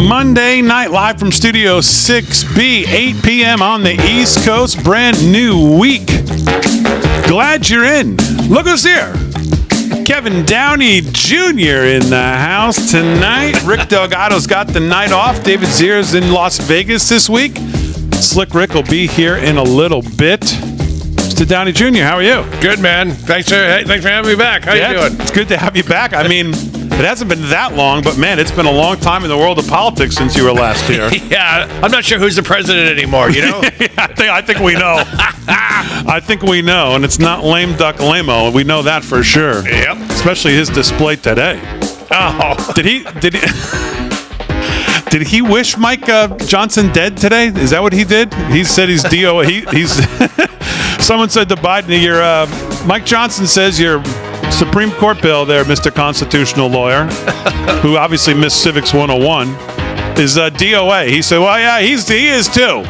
Monday night, live from Studio 6B, 8 p.m. on the East Coast. Brand new week. Glad you're in. Look who's here. Kevin Downey Jr. in the house tonight. Rick Delgado's got the night off. David Zier's in Las Vegas this week. Slick Rick will be here in a little bit. Mr. Downey Jr., how are you? Good, man. Thanks for having me back. How you doing? It's good to have you back. I mean, it hasn't been that long, but man, it's been a long time in the world of politics since you were last here. Yeah, I'm not sure who's the president anymore, you know? Yeah, I think we know. I think we know, and it's not lame duck lame-o. We know that for sure. Yep. Especially his display today. Oh. Did he wish Mike Johnson dead today? Is that what he did? He said he's DO. He's. Someone said to Biden, Mike Johnson says your Supreme Court bill there, Mr. Constitutional Lawyer, who obviously missed Civics 101, is DOA. He said, well, yeah, he is too.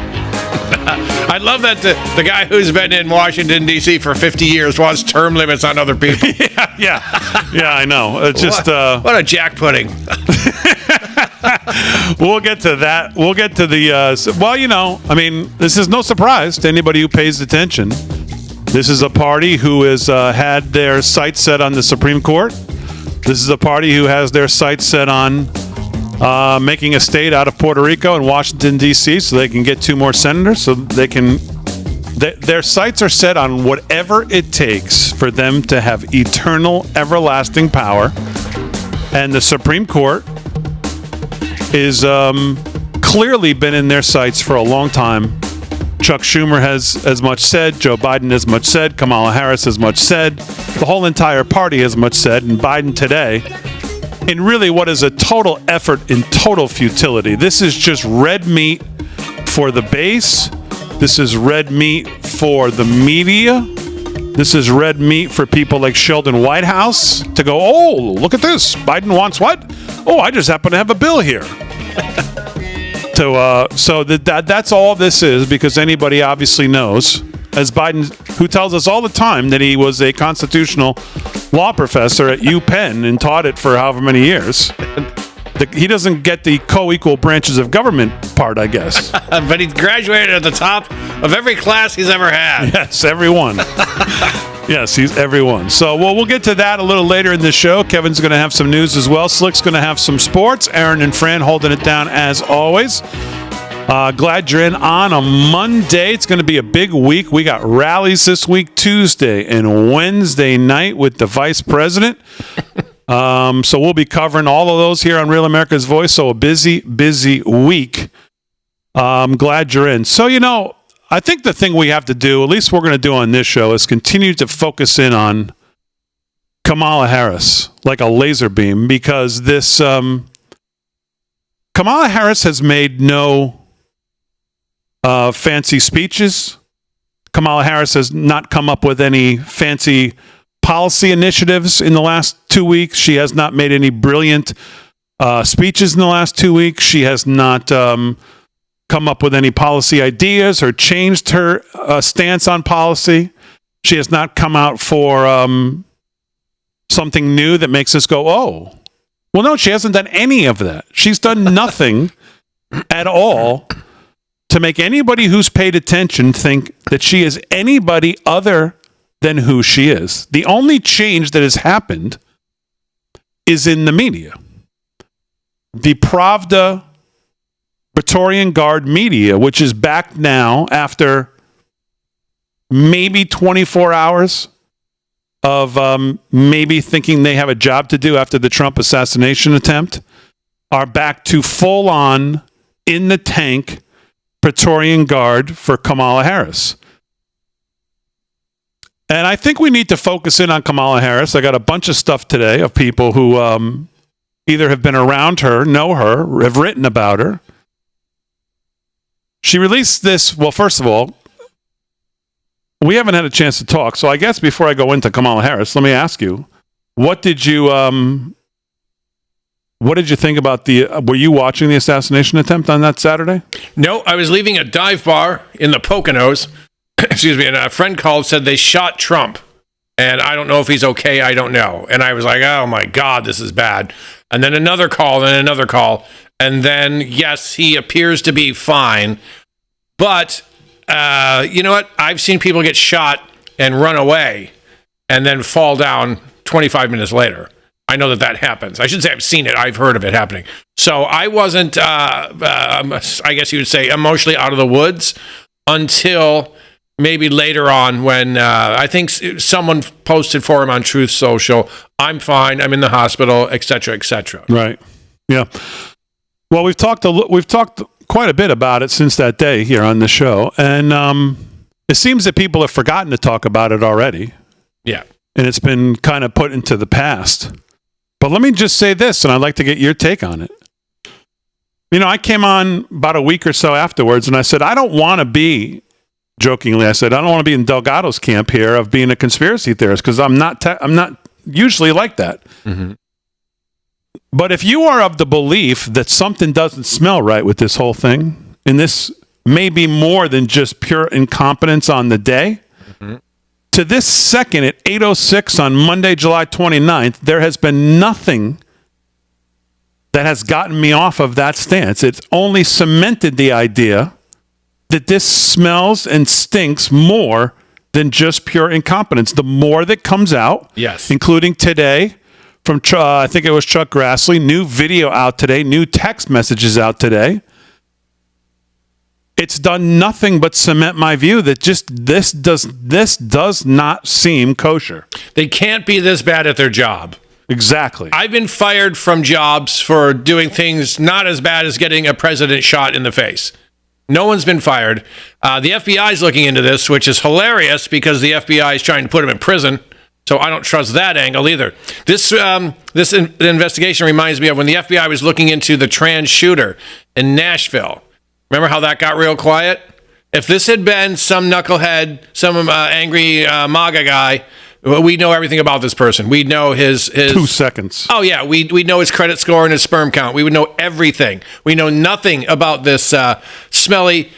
I love that the guy who's been in Washington, D.C. for 50 years wants term limits on other people. Yeah, I know. It's just what a jack pudding. We'll get to that. We'll get to the well, you know, I mean, this is no surprise to anybody who pays attention. This is a party who has had their sights set on the Supreme Court. This is a party who has their sights set on making a state out of Puerto Rico and Washington, D.C., so they can get 2 more senators, so they can... Their sights are set on whatever it takes for them to have eternal, everlasting power. And the Supreme Court is clearly been in their sights for a long time. Chuck Schumer has as much said. Joe Biden has much said. Kamala Harris has much said. The whole entire party has much said. And Biden today, in really what is a total effort in total futility. This is just red meat for the base. This is red meat for the media. This is red meat for people like Sheldon Whitehouse to go, oh, look at this. Biden wants what? Oh, I just happen to have a bill here. So that's all this is, because anybody obviously knows, as Biden, who tells us all the time that he was a constitutional law professor at UPenn and taught it for however many years. He doesn't get the co-equal branches of government part, I guess. But he graduated at the top of every class he's ever had. Yes, everyone. Yes, he's everyone. So we'll get to that a little later in the show. Kevin's going to have some news as well. Slick's going to have some sports. Aaron and Fran holding it down as always. Glad you're in on a Monday. It's going to be a big week. We got rallies this week, Tuesday and Wednesday night with the vice president. So we'll be covering all of those here on Real America's Voice. So a busy week. I'm glad you're in. So, you know, I think the thing we have to do, at least we're going to do on this show, is continue to focus in on Kamala Harris like a laser beam, because this Kamala Harris has made no fancy speeches. Kamala Harris has not come up with any fancy policy initiatives in the last 2 weeks. She has not made any brilliant speeches in the last 2 weeks. She has not come up with any policy ideas or changed her stance on policy. She has not come out for something new that makes us go, oh. Well, no, she hasn't done any of that. She's done nothing at all to make anybody who's paid attention think that she is anybody other than who she is. The only change that has happened is in the media. The Pravda Praetorian Guard media, which is back now after maybe 24 hours of maybe thinking they have a job to do after the Trump assassination attempt, are back to full-on, in the tank, Praetorian Guard for Kamala Harris. And I think we need to focus in on Kamala Harris. I got a bunch of stuff today of people who either have been around her, know her, have written about her. She released this, well, first of all, we haven't had a chance to talk, so I guess before I go into Kamala Harris, let me ask you, what did you think about were you watching the assassination attempt on that Saturday? No, I was leaving a dive bar in the Poconos, excuse me, and a friend called, said they shot Trump, and I don't know if he's okay, I don't know. And I was like, oh my God, this is bad. And then another call, And then, yes, he appears to be fine. But you know what? I've seen people get shot and run away and then fall down 25 minutes later. I know that happens. I shouldn't say I've seen it. I've heard of it happening. So I wasn't, I guess you would say, emotionally out of the woods until maybe later on when I think someone posted for him on Truth Social, I'm fine, I'm in the hospital, et cetera, et cetera. Right. Yeah. Well, we've talked quite a bit about it since that day here on the show. And it seems that people have forgotten to talk about it already. Yeah. And it's been kind of put into the past. But let me just say this, and I'd like to get your take on it. You know, I came on about a week or so afterwards, and I said, I don't want to be, jokingly, I said, I don't want to be in Delgado's camp here of being a conspiracy theorist, because I'm not usually like that. Mm-hmm. But if you are of the belief that something doesn't smell right with this whole thing, and this may be more than just pure incompetence on the day, mm-hmm. to this second at 8:06 on Monday, July 29th, there has been nothing that has gotten me off of that stance. It's only cemented the idea that this smells and stinks more than just pure incompetence. The more that comes out, yes, including today from, I think it was Chuck Grassley, new video out today, new text messages out today. It's done nothing but cement my view that just this does not seem kosher. They can't be this bad at their job. Exactly. I've been fired from jobs for doing things not as bad as getting a president shot in the face. No one's been fired. The FBI is looking into this, which is hilarious because the FBI is trying to put him in prison. So I don't trust that angle either. This investigation reminds me of when the FBI was looking into the trans shooter in Nashville. Remember how that got real quiet? If this had been some knucklehead, some angry MAGA guy, we know everything about this person. We'd know his 2 seconds. Oh, yeah. We'd know his credit score and his sperm count. We would know everything. We know nothing about this smelly,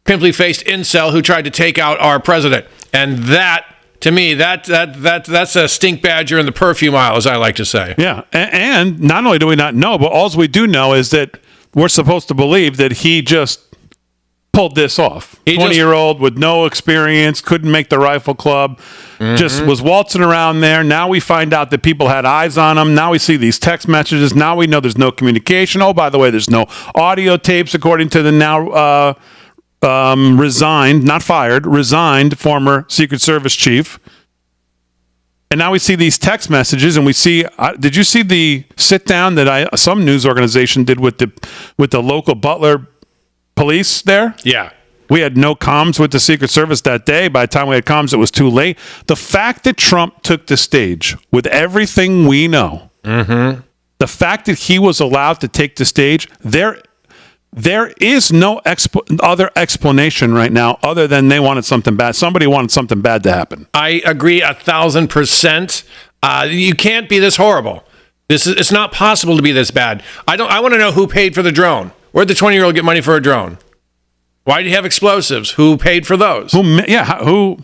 pimply-faced incel who tried to take out our president. And that, to me, that's a stink badger in the perfume aisle, as I like to say. Yeah. And not only do we not know, but all we do know is that we're supposed to believe that he just pulled this off. 20-year-old with no experience, couldn't make the rifle club, mm-hmm. just was waltzing around there. Now we find out that people had eyes on him. Now we see these text messages. Now we know there's no communication. Oh, by the way, there's no audio tapes, according to the now resigned, not fired, resigned former Secret Service chief. And now we see these text messages, and we see. Did you see the sit down that some news organization did with the local Butler police there? Yeah. We had no comms with the Secret Service that day. By the time we had comms, it was too late. The fact that Trump took the stage with everything we know, mm-hmm. the fact that he was allowed to take the stage, there is no other explanation right now other than they wanted something bad. Somebody wanted something bad to happen. I agree 1,000%. You can't be this horrible. It's not possible to be this bad. I want to know who paid for the drone. Where'd the 20-year-old get money for a drone? Why did he have explosives? Who paid for those? Who?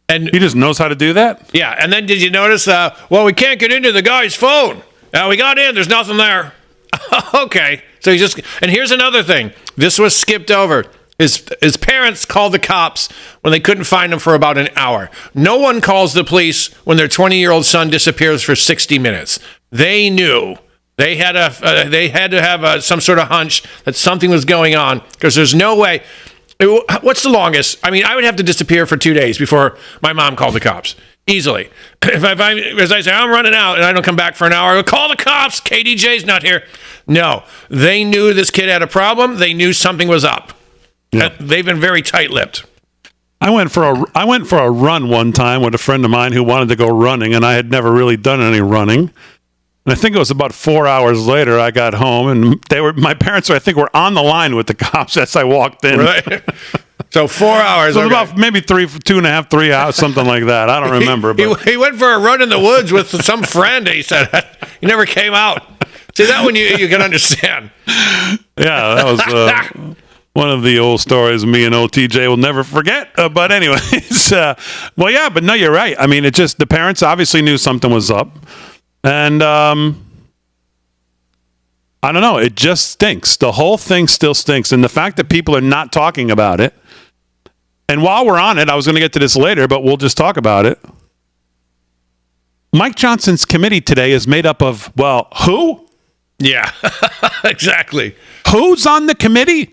And he just knows how to do that? Yeah, and then did you notice, we can't get into the guy's phone. We got in, there's nothing there. Okay, so and here's another thing. This was skipped over. His parents called the cops when they couldn't find him for about an hour. No one calls the police when their 20-year-old son disappears for 60 minutes. They knew. They had to have some sort of hunch that something was going on because there's no way. What's the longest? I mean, I would have to disappear for 2 days before my mom called the cops. Easily. If as I say, I'm running out and I don't come back for an hour, I go, call the cops. KDJ's not here. No, they knew this kid had a problem. They knew something was up. Yeah. They've been very tight-lipped. I went for a run one time with a friend of mine who wanted to go running, and I had never really done any running. And I think it was about 4 hours later I got home, and my parents, I think, were on the line with the cops as I walked in. Right. So 4 hours. So about maybe 2.5, 3 hours, something like that. I don't remember. But he went for a run in the woods with some friend. He said he never came out. See, that one you can understand. Yeah, that was one of the old stories me and OTJ will never forget. But anyways, but no, you're right. I mean, the parents obviously knew something was up. And I don't know. It just stinks. The whole thing still stinks. And the fact that people are not talking about it. And while we're on it, I was going to get to this later, but we'll just talk about it. Mike Johnson's committee today is made up of, well, who? Yeah, exactly. Who's on the committee?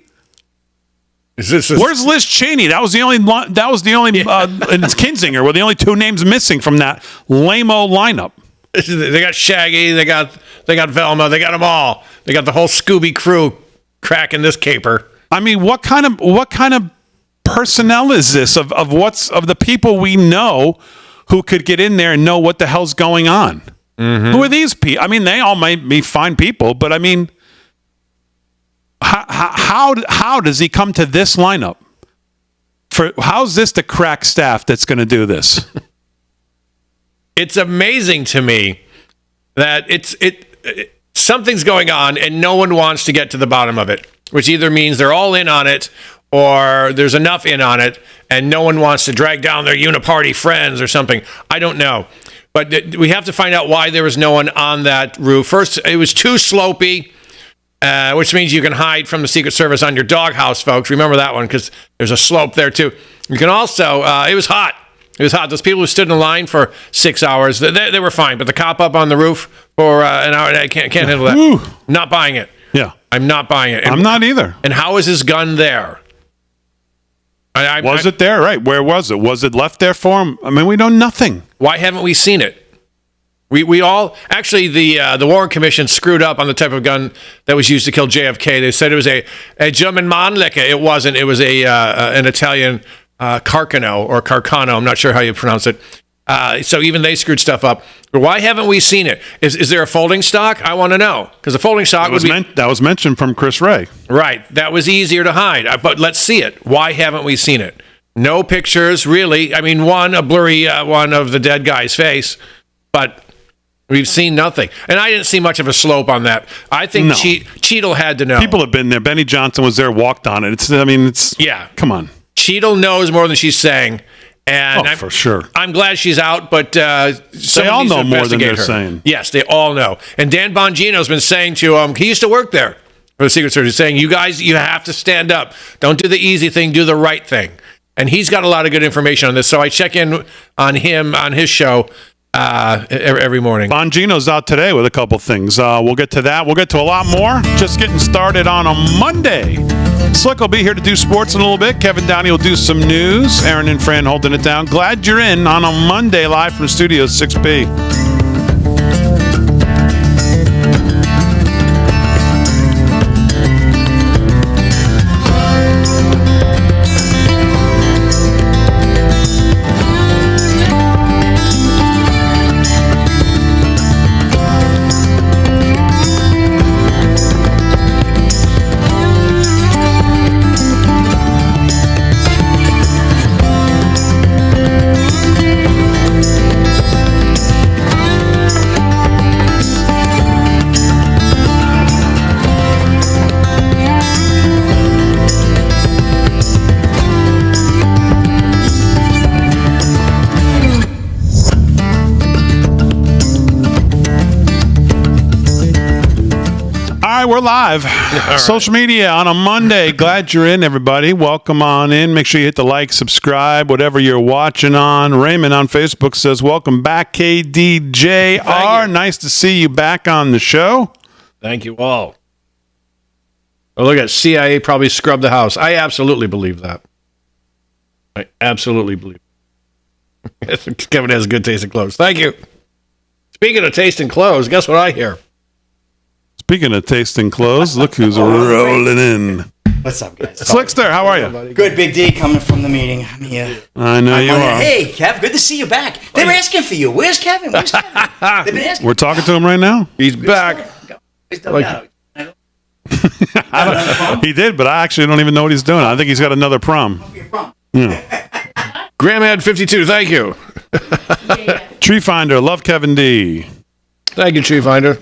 Where's Liz Cheney? That was the only, and it's Kinzinger were the only two names missing from that lame-o lineup. They got Shaggy, they got Velma, they got them all. They got the whole Scooby crew cracking this caper. I mean, what kind of personnel is this of the people we know who could get in there and know what the hell's going on? Mm-hmm. Who are these people? I mean, they all might be fine people, but I mean, how does he come to this lineup? How's this the crack staff that's going to do this? It's amazing to me that something's going on and no one wants to get to the bottom of it, which either means they're all in on it or there's enough in on it and no one wants to drag down their uniparty friends or something. I don't know. But we have to find out why there was no one on that roof. First, it was too slopey, which means you can hide from the Secret Service on your doghouse, folks. Remember that one because there's a slope there, too. You can also, it was hot. It was hot. Those people who stood in line for 6 hours, they were fine. But the cop up on the roof for an hour, I can't handle that. Ooh. Not buying it. Yeah. I'm not buying it. I'm not either. And how is his gun there? Was it there? Right. Where was it? Was it left there for him? I mean, we know nothing. Why haven't we seen it? We all actually the Warren Commission screwed up on the type of gun that was used to kill JFK. They said it was a German Mannlicher. It wasn't. It was an Italian Carcano or Carcano. I'm not sure how you pronounce it. So even they screwed stuff up. But why haven't we seen it? Is there a folding stock? I want to know because the folding stock that was mentioned from Chris Ray. Right. That was easier to hide. But let's see it. Why haven't we seen it? No pictures, really. I mean, a blurry one of the dead guy's face, but we've seen nothing. And I didn't see much of a slope on that. I think Cheadle had to know. People have been there. Benny Johnson was there, walked on it. Yeah. Come on. Cheadle knows more than she's saying. And for sure. I'm glad she's out, but they all know more than they're saying. Yes, they all know. And Dan Bongino's been saying to him, he used to work there for the Secret Service, saying, you guys, you have to stand up. Don't do the easy thing, do the right thing. And he's got a lot of good information on this. So I check in on him, on his show, every morning. Bongino's out today with a couple things. We'll get to that. We'll get to a lot more. Just getting started on a Monday. Slick will be here to do sports in a little bit. Kevin Downey will do some news. Aaron and Fran holding it down. Glad you're in on a Monday live from Studio 6B. We're live. Social media on a Monday. Glad you're in, everybody. Welcome on in. Make sure you hit the like, subscribe, whatever you're watching on. Raymond on Facebook says, welcome back, KDJR. Nice to see you back on the show. Thank you all. Oh, look at CIA probably scrubbed the house. I absolutely believe that. I absolutely believe it. Kevin has a good taste in clothes. Thank you. Speaking of taste in clothes, guess what I hear? Speaking of tasting clothes, look who's rolling in. What's up, guys? Slickster, how are you? Good, Big D, coming from the meeting. I'm here. I know you are. Hey, Kev, good to see you back. They were asking for you. Where's Kevin? They've been asking. We're talking to him right now? He's back. He did, but I actually don't even know what he's doing. I think he's got another prom. Yeah. Grandmad 52, thank you. Tree Finder, love Kevin D. Thank you, Tree Finder.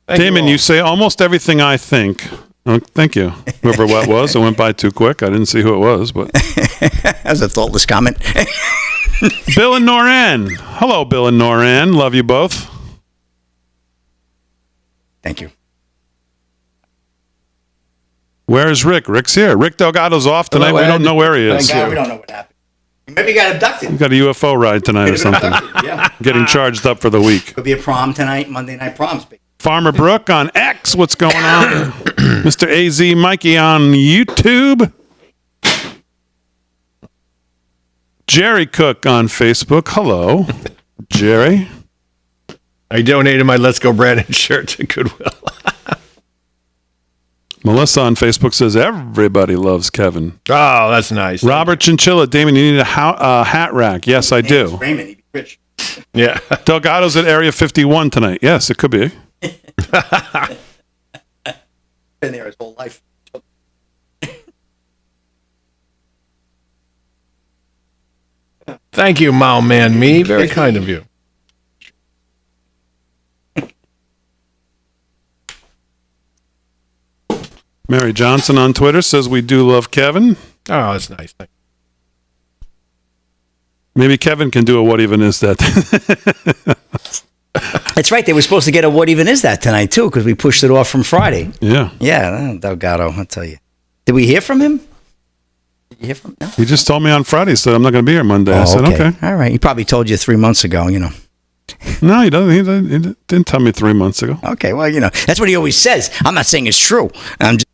Damon, you say almost everything I think. Oh, thank you. Whoever that was, it went by too quick. I didn't see who it was, but as a thoughtless comment. Bill and Noran. Hello, Bill and Noran. Love you both. Thank you. Where's Rick? Rick's here. Rick Delgado's off tonight. We don't know where he is. Thank God we don't know what happened. Maybe he got abducted. He got a UFO ride tonight or something. Yeah. Getting charged up for the week. Could be a prom tonight, Monday night proms. Farmer Brooke on X. What's going on? Mr. AZ Mikey on YouTube. Jerry Cook on Facebook. Hello, Jerry. I donated my Let's Go Brandon shirt to Goodwill. Melissa on Facebook says everybody loves Kevin. Oh, that's nice. Robert Chinchilla, Damon, you need a hat rack. Yes, I do. Raymond, he'd be rich. Yeah. Delgado's at Area 51 tonight. Yes, it could be. Been there his whole life. Thank you, Mao Man Me. Very kind of you. Mary Johnson on Twitter says we do love Kevin. Oh, that's nice. Maybe Kevin can do a what even is that? That's right. They were supposed to get a what even is that tonight, too, because we pushed it off from Friday. Yeah. Yeah, Delgado, I'll tell you. Did we hear from him? Did you hear from him? No? He just told me on Friday, he said, I'm not going to be here Monday. I said, okay. All right. He probably told you 3 months ago, No, he doesn't. He didn't tell me 3 months ago. Okay, well, that's what he always says. I'm not saying it's true. I'm just...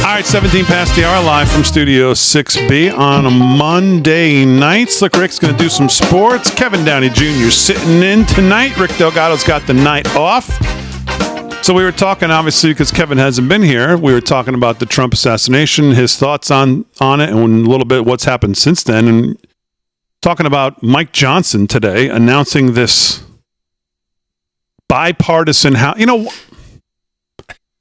All right, 17 past the hour, live from Studio 6B on a Monday night. Slick Rick's going to do some sports. Kevin Downey Jr. sitting in tonight. Rick Delgado's got the night off. So we were talking, obviously, because Kevin hasn't been here, we were talking about the Trump assassination, his thoughts on it, and a little bit what's happened since then, and talking about Mike Johnson today announcing this bipartisan house.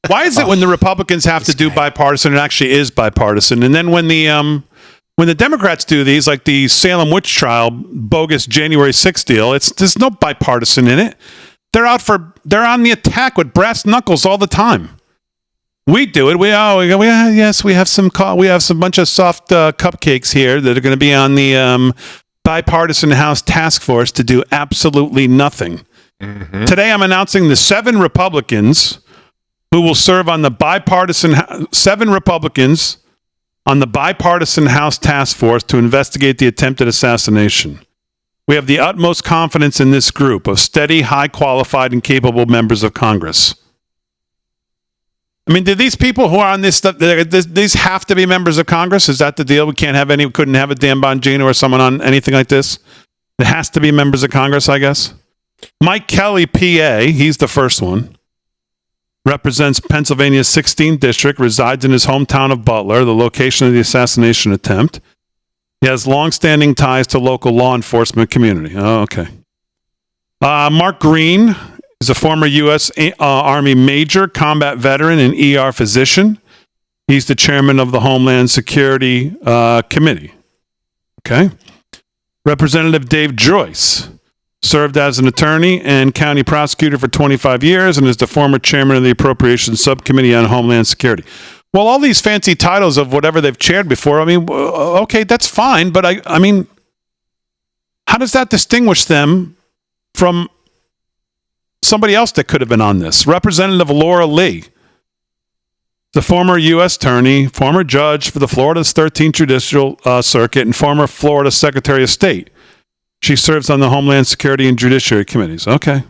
Why is it when the Republicans have to do bipartisan, it actually is bipartisan, and then when the Democrats do these, like the Salem witch trial, bogus January 6th deal, there's no bipartisan in it. They're on the attack with brass knuckles all the time. We do it. We have some bunch of soft cupcakes here that are going to be on the bipartisan House task force to do absolutely nothing. Mm-hmm. Today, I'm announcing the 7 Republicans who will serve on the bipartisan 7 Republicans on the bipartisan House task force to investigate the attempted assassination. We have the utmost confidence in this group of steady, high-qualified, and capable members of Congress. I mean, do these people who are on this stuff, these have to be members of Congress? Is that the deal? We couldn't have a Dan Bongino or someone on anything like this? It has to be members of Congress, I guess. Mike Kelly, PA, he's the first one. Represents Pennsylvania's 16th district, resides in his hometown of Butler, the location of the assassination attempt. He has long-standing ties to local law enforcement community. Oh, okay. Mark Green is a former U.S. Army major, combat veteran, and ER physician. He's the chairman of the Homeland Security Committee. Okay. Representative Dave Joyce served as an attorney and county prosecutor for 25 years and is the former chairman of the Appropriations Subcommittee on Homeland Security. Well, all these fancy titles of whatever they've chaired before, I mean, okay, that's fine, but I mean, how does that distinguish them from somebody else that could have been on this? Representative Laura Lee, the former U.S. attorney, former judge for the Florida's 13th Judicial Circuit, and former Florida Secretary of State. She serves on the Homeland Security and Judiciary Committees. Okay.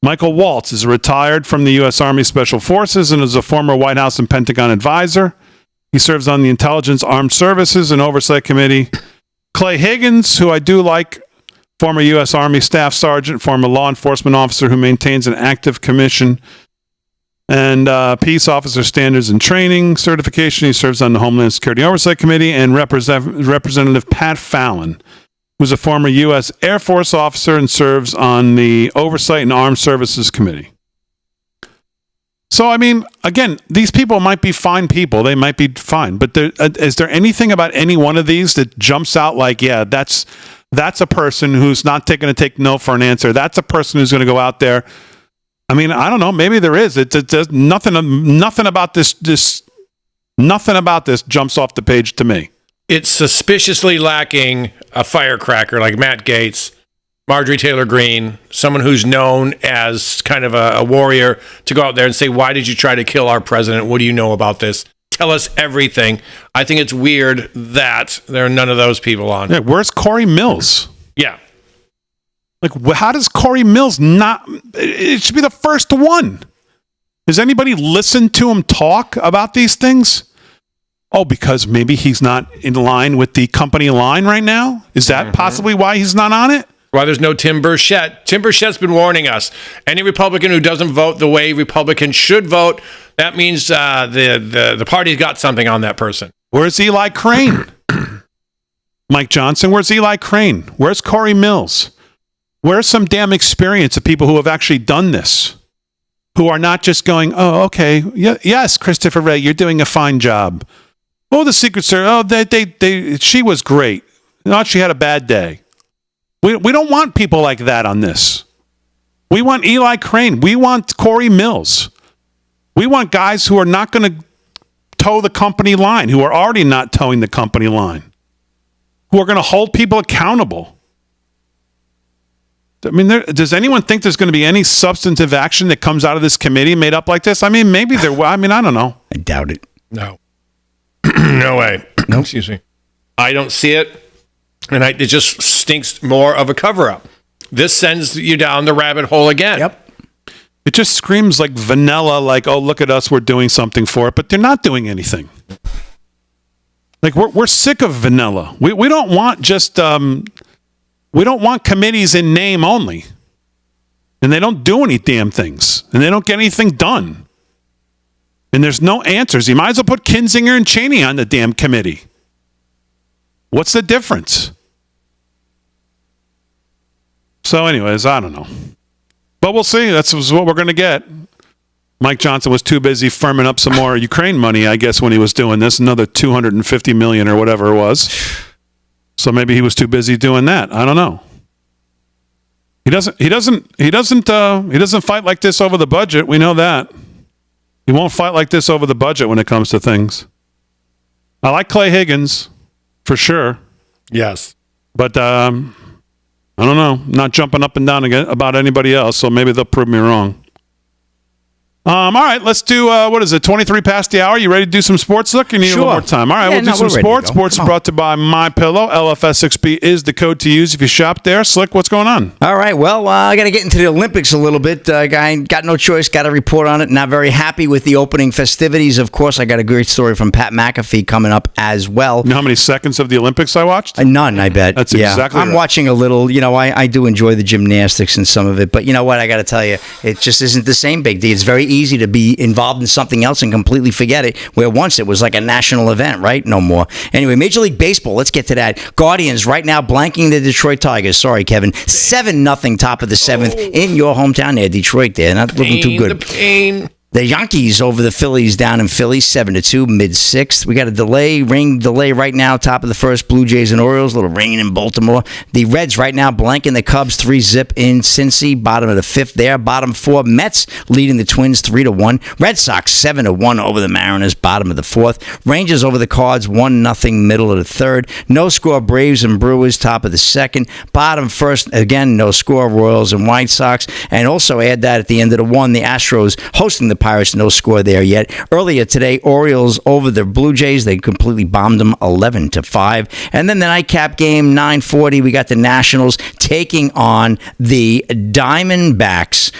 Michael Waltz is retired from the U.S. Army Special Forces and is a former White House and Pentagon advisor. He serves on the Intelligence, Armed Services, and Oversight Committee. Clay Higgins, who I do like, former U.S. Army Staff Sergeant, former law enforcement officer who maintains an active commission and Peace Officer Standards and Training certification. He serves on the Homeland Security Oversight Committee. And Representative Pat Fallon, who's a former U.S. Air Force officer and serves on the Oversight and Armed Services Committee. So, I mean, again, these people might be fine people. They might be fine. But is there anything about any one of these that jumps out like, yeah, that's a person who's not going to take no for an answer. That's a person who's going to go out there. I mean, I don't know. Maybe there is. It's nothing about this. Nothing about this jumps off the page to me. it's suspiciously lacking a firecracker like Matt Gaetz, Marjorie Taylor Greene, someone who's known as kind of a warrior, to go out there and say, why did you try to kill our president? What do you know about this? Tell us everything. I think it's weird that there are none of those people on. Yeah, where's Corey Mills? Yeah. Like, how does Corey Mills not? It should be the first one. Does anybody listen to him talk about these things? Oh, because maybe he's not in line with the company line right now? Is that possibly why he's not on it? Why there's no Tim Burchett. Tim Burchett's been warning us. Any Republican who doesn't vote the way Republicans should vote, that means the party's got something on that person. Where's Eli Crane? Mike Johnson, where's Eli Crane? Where's Corey Mills? Where's some damn experience of people who have actually done this? Who are not just going, oh, okay, yes, Christopher Wray, you're doing a fine job. Oh, the Secret Service, she was great. Not she had a bad day. We don't want people like that on this. We want Eli Crane. We want Corey Mills. We want guys who are not going to toe the company line, who are already not towing the company line, who are going to hold people accountable. I mean, does anyone think there's going to be any substantive action that comes out of this committee made up like this? I mean, maybe there will. I mean, I don't know. I doubt it. No. No way. No, excuse me. I don't see it. And it just stinks more of a cover-up. This sends you down the rabbit hole again. Yep. It just screams like vanilla, like, oh, look at us, we're doing something for it, but they're not doing anything. Like, we're sick of vanilla. We don't want just, we don't want committees in name only. And they don't do any damn things. And they don't get anything done. And there's no answers. You might as well put Kinzinger and Cheney on the damn committee. What's the difference? So anyways, I don't know. But we'll see. That's what we're going to get. Mike Johnson was too busy firming up some more Ukraine money, I guess, when he was doing this. Another $250 million or whatever it was. So maybe he was too busy doing that. I don't know. He doesn't fight like this over the budget. We know that. He won't fight like this over the budget when it comes to things. I like Clay Higgins, for sure. Yes. But I don't know. I'm not jumping up and down again about anybody else, so maybe they'll prove me wrong. All right, let's do, what is it, 23 past the hour? You ready to do some sports? Look, you need a little more time. All right, we'll do some sports. Sports is brought to you by MyPillow. LFS6B is the code to use if you shop there. Slick, what's going on? All right, well, I got to get into the Olympics a little bit. I got no choice, got to report on it. Not very happy with the opening festivities. Of course, I got a great story from Pat McAfee coming up as well. You know how many seconds of the Olympics I watched? None, I bet. That's exactly I'm watching a little. You know, I do enjoy the gymnastics and some of it. But you know what? I got to tell you, it just isn't the same, Big D. It's very easy to be involved in something else and completely forget it, where once it was like a national event, right? No more. Anyway, Major League Baseball, let's get to that. Guardians right now blanking the Detroit Tigers. Sorry, Kevin. 7-0 top of the seventh in your hometown there, Detroit. They're not looking too good. The pain. The Yankees over the Phillies down in Philly, 7-2, mid-sixth. We got a rain delay right now, top of the first, Blue Jays and Orioles, a little rain in Baltimore. The Reds right now blanking the Cubs, 3-0 in Cincy, bottom of the fifth there. Bottom four, Mets leading the Twins 3-1. Red Sox 7-1 over the Mariners, bottom of the fourth. Rangers over the Cards, 1-0, middle of the third. No score, Braves and Brewers, top of the second. Bottom first, again, no score, Royals and White Sox. And also add that at the end of the one, the Astros hosting the Pirates, no score there yet. Earlier today, Orioles over the Blue Jays. They completely bombed them 11-5. And then the nightcap game, 9:40, we got the Nationals taking on the Diamondbacks.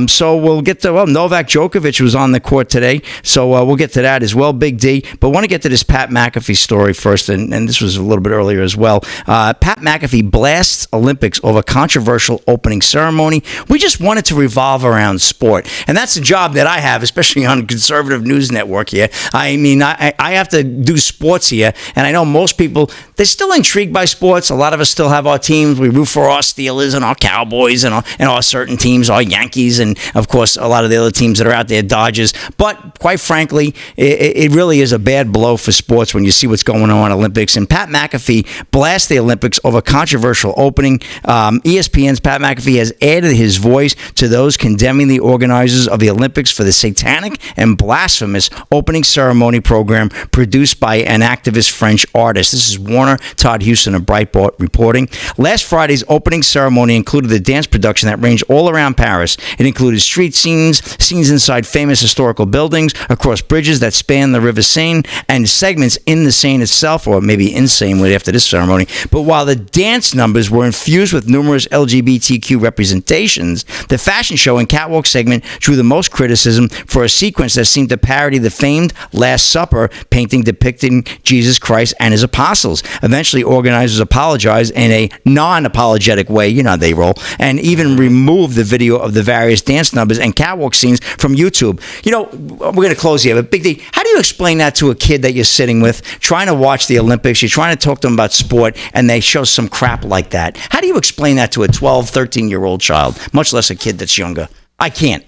So we'll get to, Novak Djokovic was on the court today, so we'll get to that as well, Big D. But want to get to this Pat McAfee story first, and this was a little bit earlier as well. Pat McAfee blasts Olympics over controversial opening ceremony. We just want it to revolve around sport. And that's the job that I have, especially on conservative news network here. I mean, I have to do sports here, and I know most people, they're still intrigued by sports. A lot of us still have our teams. We root for our Steelers and our Cowboys and our certain teams, our Yankees, and of course a lot of the other teams that are out there, Dodgers. But quite frankly, it really is a bad blow for sports when you see what's going on in Olympics. And Pat McAfee blasts the Olympics over controversial opening. ESPN's Pat McAfee has added his voice to those condemning the organizers of the Olympics for the satanic and blasphemous opening ceremony program produced by an activist French artist. This is Warner Todd Houston of Breitbart reporting. Last Friday's opening ceremony included a dance production that ranged all around Paris. It included street scenes inside famous historical buildings, across bridges that span the River Seine, and segments in the Seine itself, or maybe in Seine after this ceremony. But while the dance numbers were infused with numerous LGBTQ representations, the fashion show and catwalk segment drew the most criticism for a sequence that seemed to parody the famed Last Supper painting depicting Jesus Christ and his apostles. Eventually, organizers apologized in a non-apologetic way, you know how they roll, and even removed the video of the various dance numbers and catwalk scenes from YouTube. You know, we're going to close here, but Big D, how do you explain that to a kid that you're sitting with, trying to watch the Olympics, you're trying to talk to them about sport, and they show some crap like that? How do you explain that to a 12, 13-year-old child, much less a kid that's younger? I can't.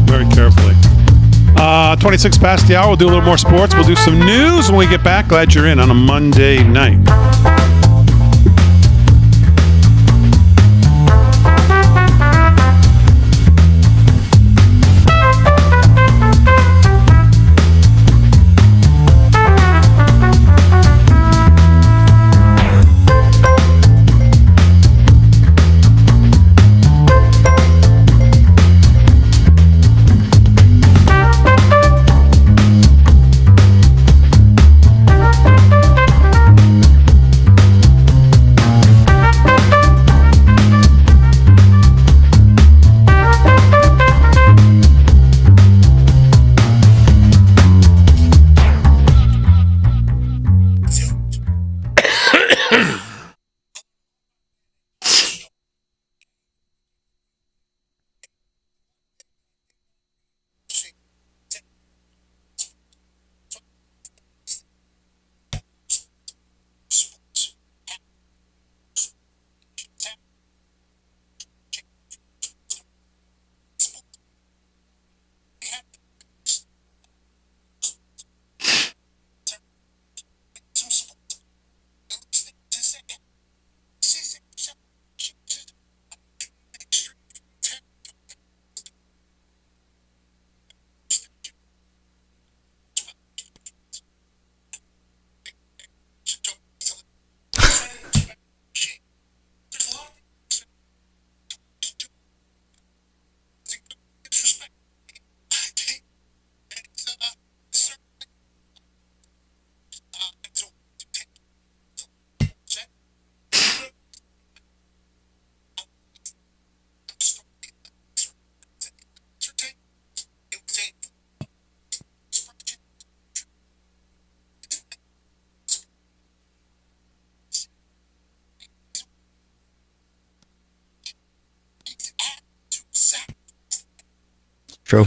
Very carefully. 26 past the hour. We'll do a little more sports. We'll do some news when we get back. Glad you're in on a Monday night. True.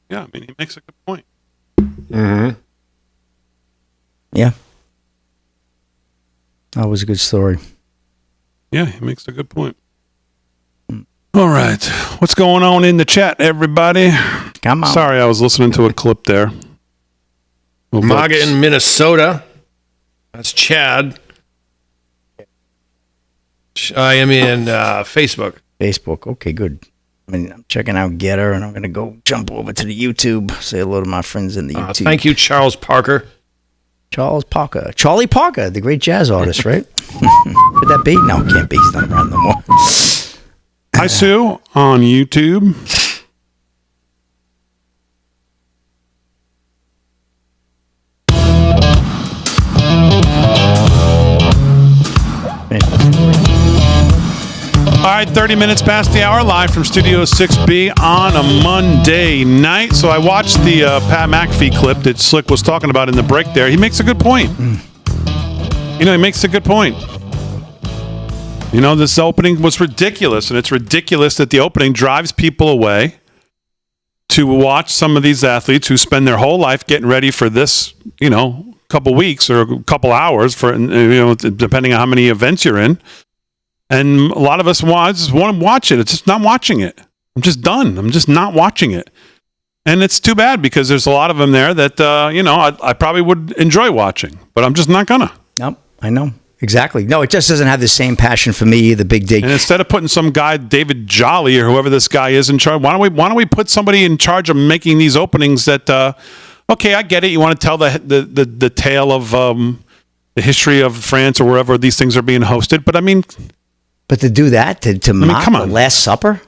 Yeah, I mean, he makes a good point. Mm-hmm. Yeah. That was a good story. Yeah, he makes a good point. All right. What's going on in the chat, everybody? Come on. Sorry, I was listening to a clip there. Well, MAGA in Minnesota. That's Chad. I am in Facebook. Facebook. Okay, good. I mean, I'm checking out Getter, and I'm going to go jump over to the YouTube. Say hello to my friends in the YouTube. Thank you, Charles Parker. Charlie Parker, the great jazz artist, right? Could that be? No, it can't be. He's not around no more. Hi, Sue, on YouTube. All right, 30 minutes past the hour, live from Studio 6B on a Monday night. So I watched the Pat McAfee clip that Slick was talking about in the break there. He makes a good point. He makes a good point. This opening was ridiculous, and it's ridiculous that the opening drives people away to watch some of these athletes who spend their whole life getting ready for this, couple weeks or a couple hours for, depending on how many events you're in. And a lot of us want to watch it. It's just not watching it. I'm just done. I'm just not watching it. And it's too bad because there's a lot of them there that, I probably would enjoy watching, but I'm just not gonna. Nope, I know. Exactly. No, it just doesn't have the same passion for me, the Big D. And instead of putting some guy, David Jolly or whoever this guy is in charge, why don't we put somebody in charge of making these openings that, okay, I get it. You want to tell the tale of the history of France or wherever these things are being hosted. But But to do that, to mock come the on. Last Supper?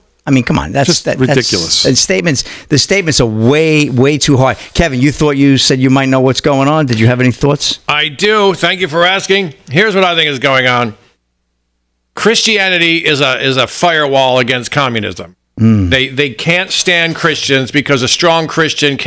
Come on. That's ridiculous. The statements are way, way too hard. Kevin, you said you might know what's going on. Did you have any thoughts? I do. Thank you for asking. Here's what I think is going on. Christianity is a firewall against communism. They can't stand Christians because a strong Christian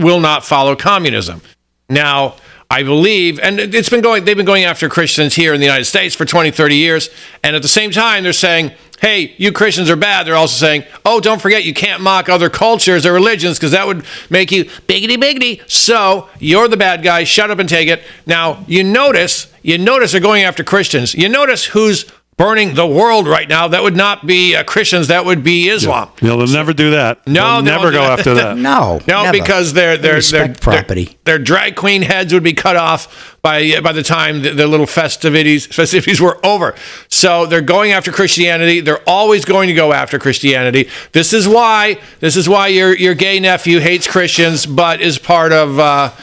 will not follow communism. Now, I believe, and they've been going after Christians here in the United States for 20, 30 years. And at the same time, they're saying, hey, you Christians are bad. They're also saying, oh, don't forget, you can't mock other cultures or religions because that would make you biggity. So you're the bad guy. Shut up and take it. Now, you notice they're going after Christians. You notice who's burning the world right now. That would not be Christians. That would be Islam. Yeah. They'll never do that. No, they'll never go after that. No, never. Because property. Their drag queen heads would be cut off by the time the little festivities were over. So they're going after Christianity. They're always going to go after Christianity. This is why your gay nephew hates Christians, but is part of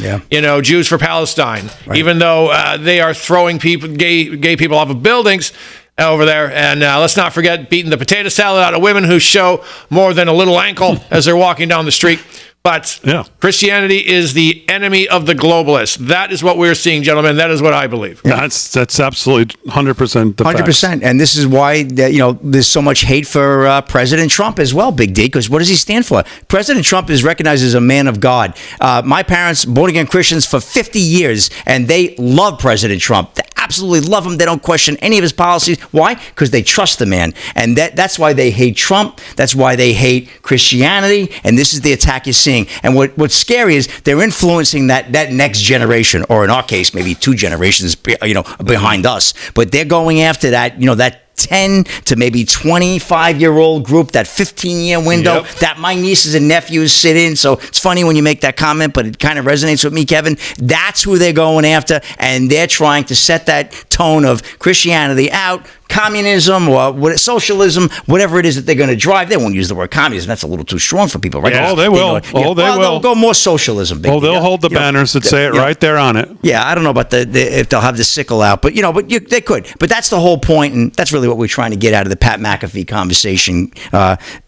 Jews for Palestine. Right. Even though they are throwing gay people off of buildings over there. And let's not forget beating the potato salad out of women who show more than a little ankle as they're walking down the street. But Christianity is the enemy of the globalists. That is what we're seeing, gentlemen. That is what I believe. That's absolutely 100% the 100%. And this is why there's so much hate for President Trump as well, Big D, because what does he stand for? President Trump is recognized as a man of God. My parents, born-again Christians for 50 years, and they love President Trump. They absolutely love him. They don't question any of his policies. Why? Because they trust the man. And that's why they hate Trump. That's why they hate Christianity. And this is the attack you're seeing. And what's scary is they're influencing that next generation, or in our case, maybe two generations, behind us. But they're going after that, that 10 to maybe 25-year-old group, that 15-year window that my nieces and nephews sit in. So it's funny when you make that comment, but it kind of resonates with me, Kevin. That's who they're going after, and they're trying to set that tone of Christianity out, communism or socialism, whatever it is that they're going to drive. They won't use the word communism. That's a little too strong for people, right? Yeah, they will. They will. They'll go more socialism. They'll hold the banners that say it right there on it. Yeah, I don't know about if they'll have the sickle out, but they could. But that's the whole point, and that's really what we're trying to get out of the Pat McAfee conversation.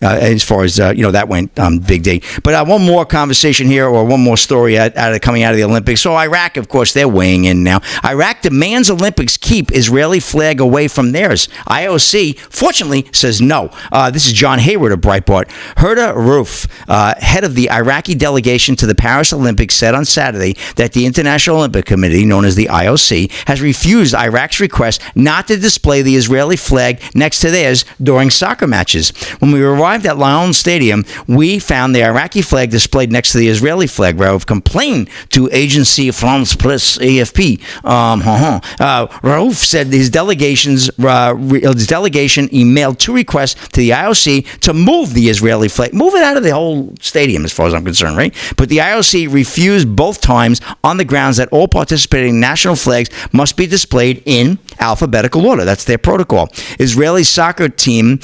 As far as that went, Big D. But one more conversation here, or one more story coming out of the Olympics. So Iraq, of course, they're weighing in now. Iraq demands Olympics keep Israeli flag away from theirs. IOC, fortunately, says no. This is John Hayward of Breitbart. Herda Roof, head of the Iraqi delegation to the Paris Olympics, said on Saturday that the International Olympic Committee, known as the IOC, has refused Iraq's request not to display the Israeli flag next to theirs during soccer matches. When we arrived at Lyon Stadium, we found the Iraqi flag displayed next to the Israeli flag. Raouf complained to Agency France Presse AFP. Raouf said his delegation emailed two requests to the IOC to move the Israeli flag, move it out of the whole stadium, as far as I'm concerned, right? But the IOC refused both times on the grounds that all participating national flags must be displayed in alphabetical order. That's their protocol. Israel's soccer team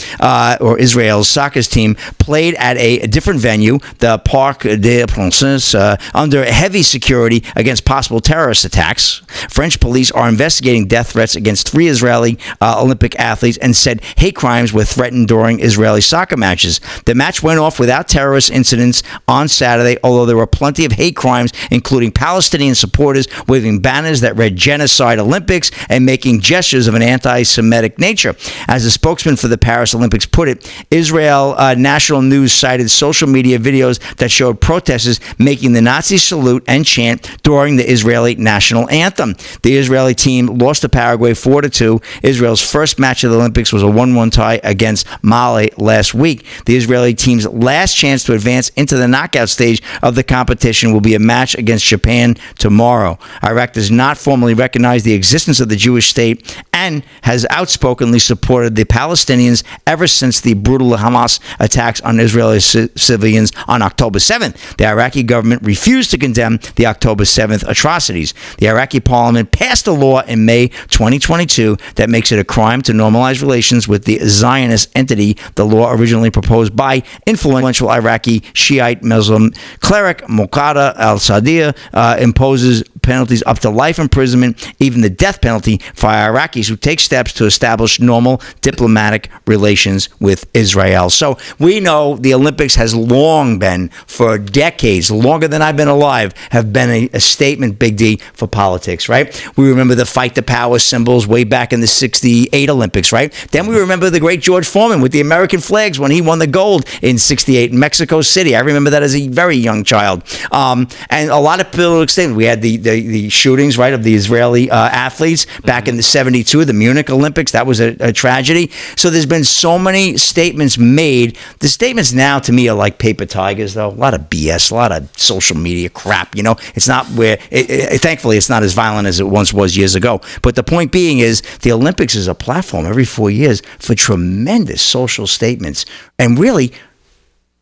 played at a different venue, the Parc des Princes, under heavy security against possible terrorist attacks. French police are investigating death threats against 3 Israeli Olympic athletes and said hate crimes were threatened during Israeli soccer matches. The match went off without terrorist incidents on Saturday, although there were plenty of hate crimes, including Palestinian supporters waving banners that read Genocide Olympics and making gestures of an anti-Semitic nature. As a spokesman for the Paris Olympics put it, Israel national news cited social media videos that showed protesters making the Nazi salute and chant during the Israeli national anthem. The Israeli team lost to Paraguay 4-2. Israel's first match of the Olympics was a 1-1 tie against Mali last week. The Israeli team's last chance to advance into the knockout stage of the competition will be a match against Japan tomorrow. Iraq does not formally recognize the existence of the Jewish state and has outspokenly supported the Palestinians ever since the brutal Hamas attacks on Israeli civilians on October 7th. The Iraqi government refused to condemn the October 7th atrocities. The Iraqi parliament passed a law in May 2022 that makes it a crime to normalize relations with the Zionist entity. The law, originally proposed by influential Iraqi Shiite Muslim cleric Muqtada al-Sadr, imposes penalties up to life imprisonment, even the death penalty for Iraqis who take steps to establish normal diplomatic relations with Israel. So we know the Olympics has long been, for decades, longer than I've been alive, have been a statement, Big D, for politics, right? We remember the fight the power symbols way back in the 68 Olympics, right? Then we remember the great George Foreman with the American flags when he won the gold in 68 in Mexico City. I remember that as a very young child. And a lot of political statements. We had the shootings, right, of the Israeli athletes back in the 72, the Munich Olympics. That was a tragedy. So there's been so many statements made. The statements now, to me, are like paper tigers, though. A lot of BS, a lot of social media crap. You know, it's not where, thankfully, it's not as violent as it once was years ago. But the point being is the Olympics is a platform every 4 years for tremendous social statements. And really,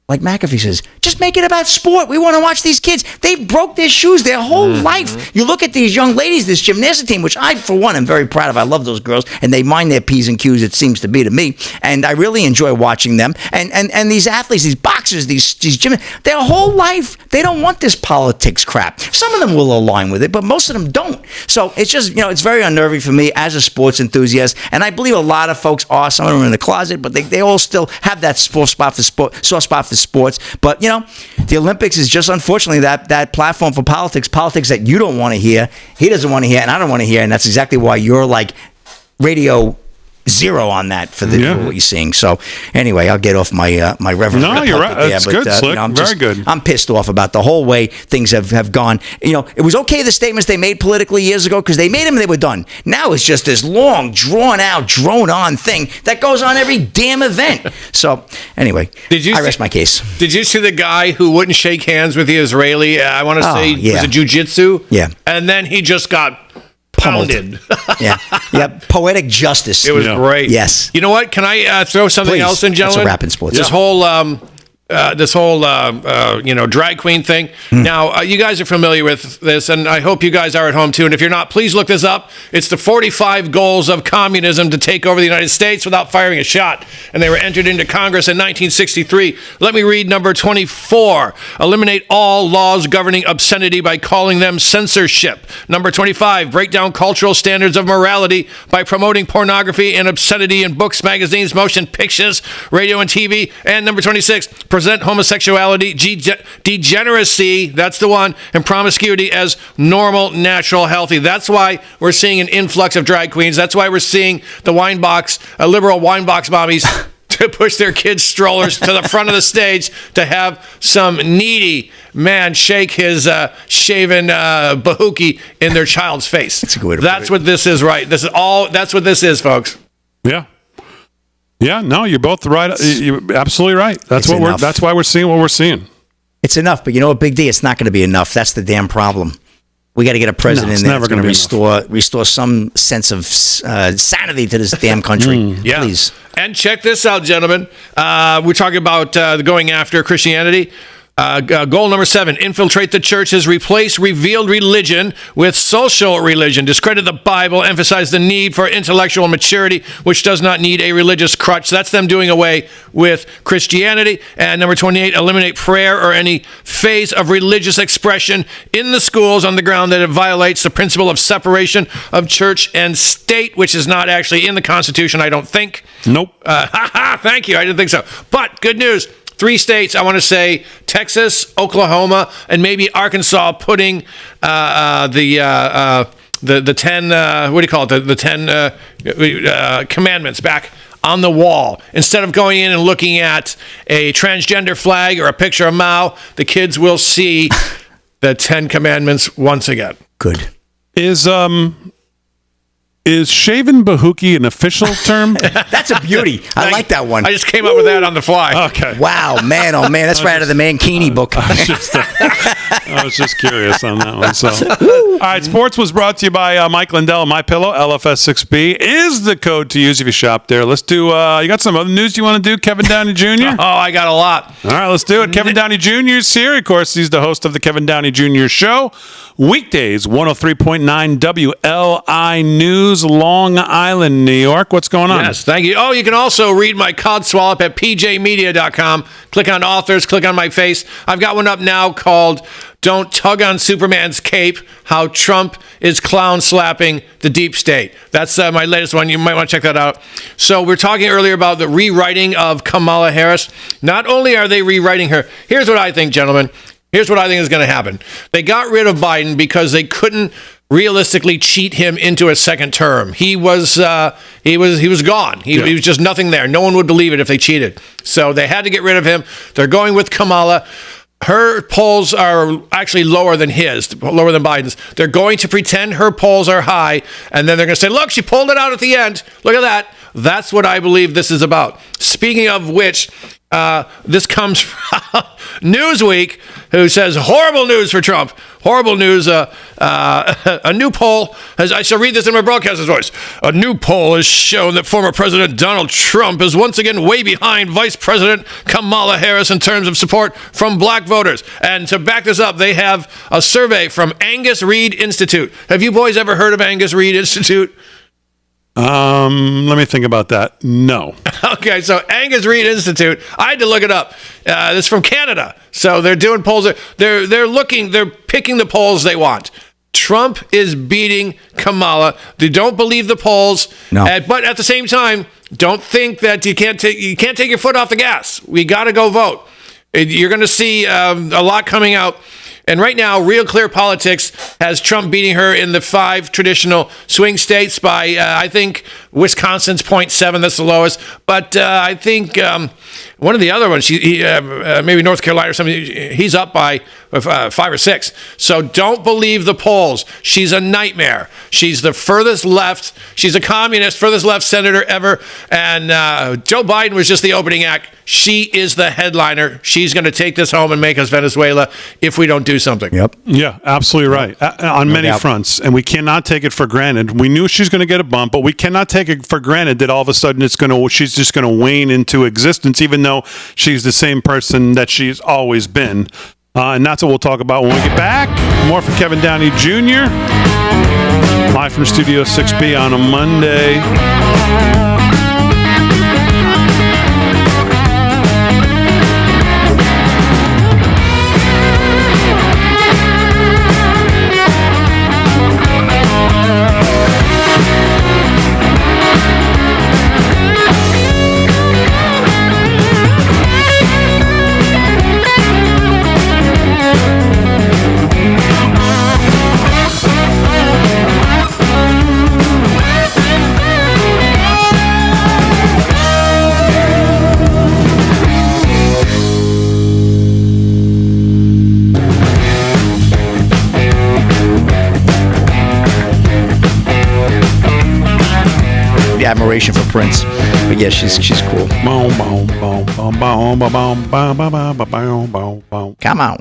like McAfee says, just make it about sport. We want to watch these kids. They broke their shoes their whole life. You look at these young ladies, this gymnastics team, which I, for one, am very proud of. I love those girls, and they mind their P's and Q's, it seems to be to me. And I really enjoy watching them. And these athletes, these boxers, these gymnasts, their whole life, they don't want this politics crap. Some of them will align with it, but most of them don't. So it's just, it's very unnerving for me as a sports enthusiast. And I believe a lot of folks are. Some of them are in the closet, but they all still have that soft spot for sports. But the Olympics is just, unfortunately, that platform for politics that you don't want to hear, he doesn't want to hear, and I don't want to hear, and that's exactly why you're like radio zero on that for what you're seeing. So anyway, I'll get off my my reverend. No, you're right. That's good, Slick. Very good. I'm pissed off about the whole way things have gone. It was okay, the statements they made politically years ago, because they made them and they were done. Now it's just this long, drone on thing that goes on every damn event. So anyway, I rest my case. Did you see the guy who wouldn't shake hands with the Israeli? I want to say, was it jiu-jitsu? Yeah. And then he just got pounded. Yeah. Poetic justice. It was great. Yes. You know what? Can I throw something else in, gentlemen? That's a rap in sports. This whole drag queen thing. Now, you guys are familiar with this, and I hope you guys are at home too. And if you're not, please look this up. It's the 45 goals of communism to take over the United States without firing a shot. And they were entered into Congress in 1963. Let me read number 24. Eliminate all laws governing obscenity by calling them censorship. Number 25. Break down cultural standards of morality by promoting pornography and obscenity in books, magazines, motion pictures, radio, and TV. And number 26. Present homosexuality, degeneracy, that's the one, and promiscuity as normal, natural, healthy. That's why we're seeing an influx of drag queens. That's why we're seeing the liberal wine box mommies to push their kids' strollers to the front of the stage to have some needy man shake his shaven bahookie in their child's face. That's a good way to That's what this is, right? That's what this is, folks. Yeah. Yeah, no, you're both right. You're absolutely right. That's why we're seeing what we're seeing. It's enough, but you know what, Big D? It's not going to be enough. That's the damn problem. We got to get a president in there that's going to restore some sense of sanity to this damn country. Please. And check this out, gentlemen. We're talking about going after Christianity. Goal number 7, infiltrate the churches, replace revealed religion with social religion, discredit the Bible, emphasize the need for intellectual maturity, which does not need a religious crutch. So that's them doing away with Christianity. And number 28, eliminate prayer or any phase of religious expression in the schools on the ground that it violates the principle of separation of church and state, which is not actually in the Constitution, I don't think. Nope. Thank you. I didn't think so. But good news. 3 states, I want to say Texas, Oklahoma, and maybe Arkansas putting the 10, what do you call it, the 10 commandments back on the wall. Instead of going in and looking at a transgender flag or a picture of Mao, the kids will see the 10 commandments once again. Good. Is shaven bahookie an official term? That's a beauty. I like that one. I just came up with that on the fly. Okay. Wow, man, oh man, that's right out of the Mankini book. I was just curious on that one. So, all right, sports was brought to you by Mike Lindell, MyPillow. LFS6B is the code to use if you shop there. Let's do. You got some other news you want to do, Kevin Downey Jr.? Oh, I got a lot. All right, let's do it. Kevin Downey Jr. is here. Of course, he's the host of the Kevin Downey Jr. Show. Weekdays, 103.9 WLI News, Long Island, New York. What's going on? Yes, thank you. Oh, you can also read my codswallop at pjmedia.com. Click on authors, click on my face. I've got one up now called Don't Tug on Superman's Cape, How Trump is Clown Slapping the Deep State. That's my latest one. You might want to check that out. So we're talking earlier about the rewriting of Kamala Harris. Not only are they rewriting her, here's what I think, gentlemen. Here's what I think is going to happen. They got rid of Biden because they couldn't realistically cheat him into a second term. He was gone. He was just nothing there. No one would believe it if they cheated. So they had to get rid of him. They're going with Kamala. Her polls are actually lower than lower than Biden's. They're going to pretend her polls are high, and then they're going to say, look, she pulled it out at the end. Look at that. That's what I believe this is about. Speaking of which, this comes from Newsweek, who says, horrible news for Trump. Horrible news. A new poll, I shall read this in my broadcaster's voice. A new poll has shown that former President Donald Trump is once again way behind Vice President Kamala Harris in terms of support from black voters. And to back this up, they have a survey from Angus Reid Institute. Have you boys ever heard of Angus Reid Institute? Let me think about that. No. Okay, so Angus Reid Institute, I had to look it up. This is from Canada. So they're doing polls. They're picking the polls they want. Trump is beating Kamala. They don't believe the polls. No. But at the same time, don't think that you can't take your foot off the gas. We got to go vote. You're going to see a lot coming out. And right now, Real Clear Politics has Trump beating her in the 5 traditional swing states by, I think, Wisconsin's 0.7. That's the lowest. But I think one of the other ones, maybe North Carolina or something, he's up by 5 or 6. So don't believe the polls. She's a nightmare. She's the furthest left. She's a communist, furthest left senator ever. And Joe Biden was just the opening act. She is the headliner. She's going to take this home and make us Venezuela if we don't do something. Yep. Yeah, absolutely right. On many fronts. And we cannot take it for granted. We knew she's going to get a bump, but we cannot take it for granted that all of a sudden she's just going to wane into existence, even though she's the same person that she's always been. And that's what we'll talk about when we get back. More from Kevin Downey Jr. Live from Studio 6B on a Monday. Admiration for Prince, but yeah, she's cool. Come on.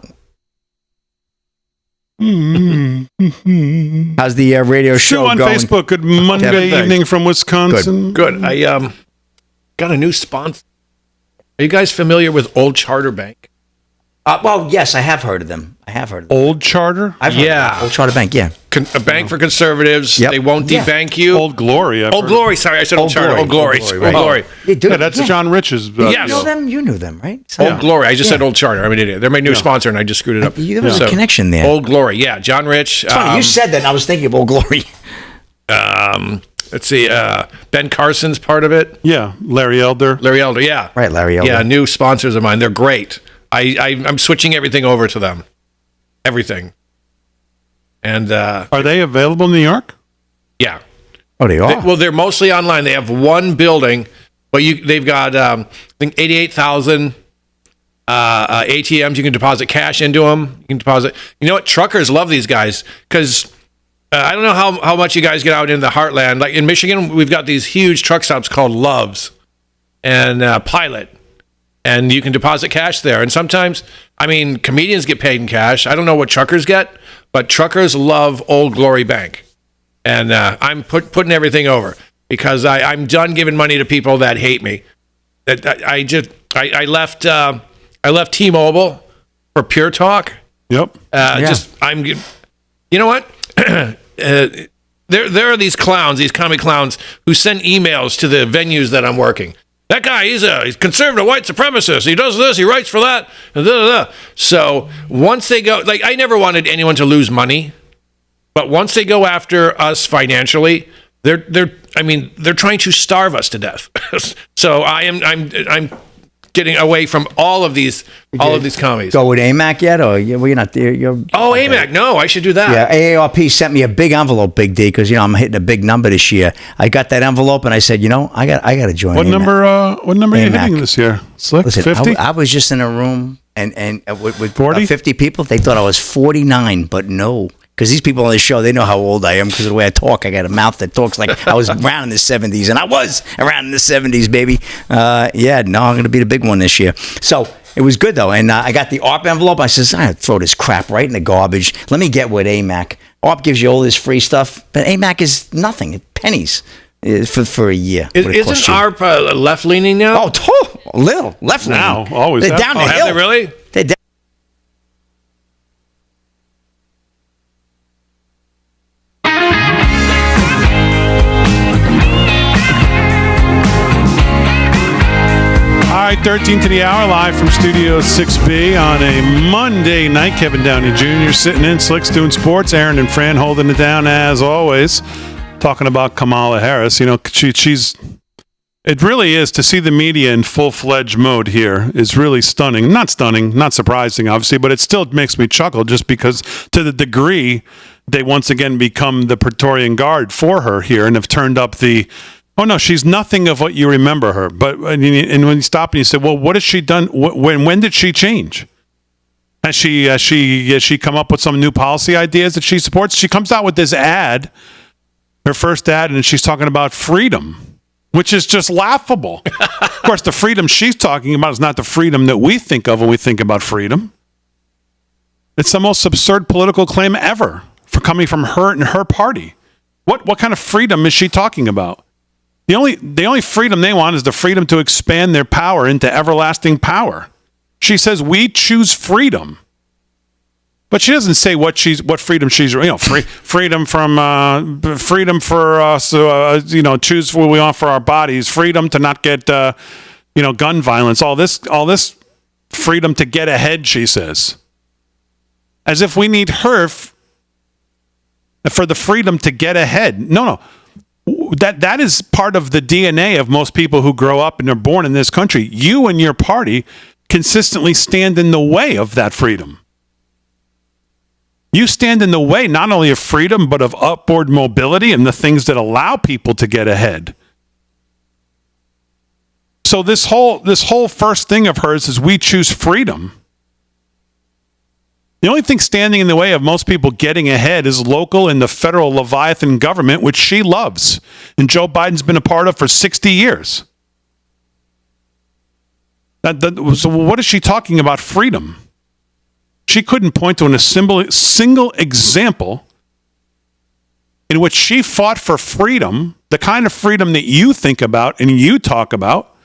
How's the radio show on going? Facebook. Good Monday evening from Wisconsin. Good. I got a new sponsor. Are you guys familiar with Old Charter Bank? Well, yes, I have heard of them. Old Charter? I've heard of Yeah. them. Old Charter Bank, yeah. A bank for conservatives. Yep. They won't Yeah. debank you. Old Glory. Old Glory. Sorry, I said Old Charter. Old Glory. Old Old Glory, right. Glory. Yeah, dude, Yeah, that's John Rich's. Yes. You know them? You knew them, right? Old Glory. I just said Old Charter. I'm an idiot. They're my new sponsor, and I just screwed it up. There was a connection there. Old Glory. Yeah, John Rich. It's funny, you said that, and I was thinking of Old Glory. Let's see. Ben Carson's part of it. Yeah, Larry Elder. Larry Elder. Yeah. Right, Larry Elder. Yeah, new sponsors of mine. They're great. I'm switching everything over to them. Everything. And Are they available in New York? yeah. Oh, they are? Well, they're mostly online. They have one building, but they've got I think 88,000 ATMs. You can deposit cash into them. You can deposit. You know what? Truckers love these guys because I don't know how much you guys get out into the heartland. Like in Michigan, we've got these huge truck stops called Loves and Pilot, and you can deposit cash there. And sometimes, I mean, comedians get paid in cash. I don't know what truckers get, but truckers love Old Glory Bank. And I'm putting everything over because I'm done giving money to people that hate me. I left T-Mobile for Pure Talk. Yep. You know what? There are these clowns, these comic clowns who send emails to the venues that I'm working. That guy, he's conservative white supremacist. He does this, he writes for that. So once they go, like, I never wanted anyone to lose money, but once they go after us financially, they're trying to starve us to death. So I'm getting away from all of these commies. Go with AMAC yet, or you're not there? AMAC, no, I should do that. Yeah, AARP sent me a big envelope, Big D, because I'm hitting a big number this year. I got that envelope, and I said, I got to join. What AMAC. number? What number are you AMAC. hitting this year? Slick, Listen, 50? I was just in a room and with 40? 50 people. They thought I was 49, but no. Because these people on the show, they know how old I am because of the way I talk. I got a mouth that talks like I was around in the 70s, and I was around in the 70s, baby. I'm going to be the big one this year. So it was good, though. And I got the ARP envelope. I says, I throw this crap right in the garbage. Let me get with AMAC. ARP gives you all this free stuff, but AMAC is nothing. It's pennies for a year. Isn't ARP left-leaning now? Oh, a little. Left-leaning. Now, always They're have. down the Have hill. they really? They're down. All right, 13 to the hour, live from Studio 6B on a Monday night. Kevin Downey Jr. sitting in, Slick's doing sports. Aaron and Fran holding it down as always. Talking about Kamala Harris. She's. It really is, to see the media in full-fledged mode here is really stunning. Not stunning, not surprising, obviously, but it still makes me chuckle just because to the degree they once again become the Praetorian Guard for her here and have turned up the, oh no, she's nothing of what you remember her. But and when you stop and you say, well, what has she done? When did she change? Has she come up with some new policy ideas that she supports? She comes out with this ad, her first ad, and she's talking about freedom, which is just laughable. Of course, the freedom she's talking about is not the freedom that we think of when we think about freedom. It's the most absurd political claim ever for coming from her and her party. What kind of freedom is she talking about? The only freedom they want is the freedom to expand their power into everlasting power. She says we choose freedom. But she doesn't say what freedom she's, freedom from freedom for us, choose what we want for our bodies, freedom to not get, gun violence, all this freedom to get ahead, she says. As if we need her for the freedom to get ahead. No. That is part of the DNA of most people who grow up and are born in this country. You and your party consistently stand in the way of that freedom. You stand in the way not only of freedom, but of upward mobility and the things that allow people to get ahead. So this whole first thing of hers is we choose freedom. The only thing standing in the way of most people getting ahead is local and the federal Leviathan government, which she loves, and Joe Biden's been a part of for 60 years. So what is she talking about freedom? She couldn't point to a single example in which she fought for freedom, the kind of freedom that you think about and you talk about,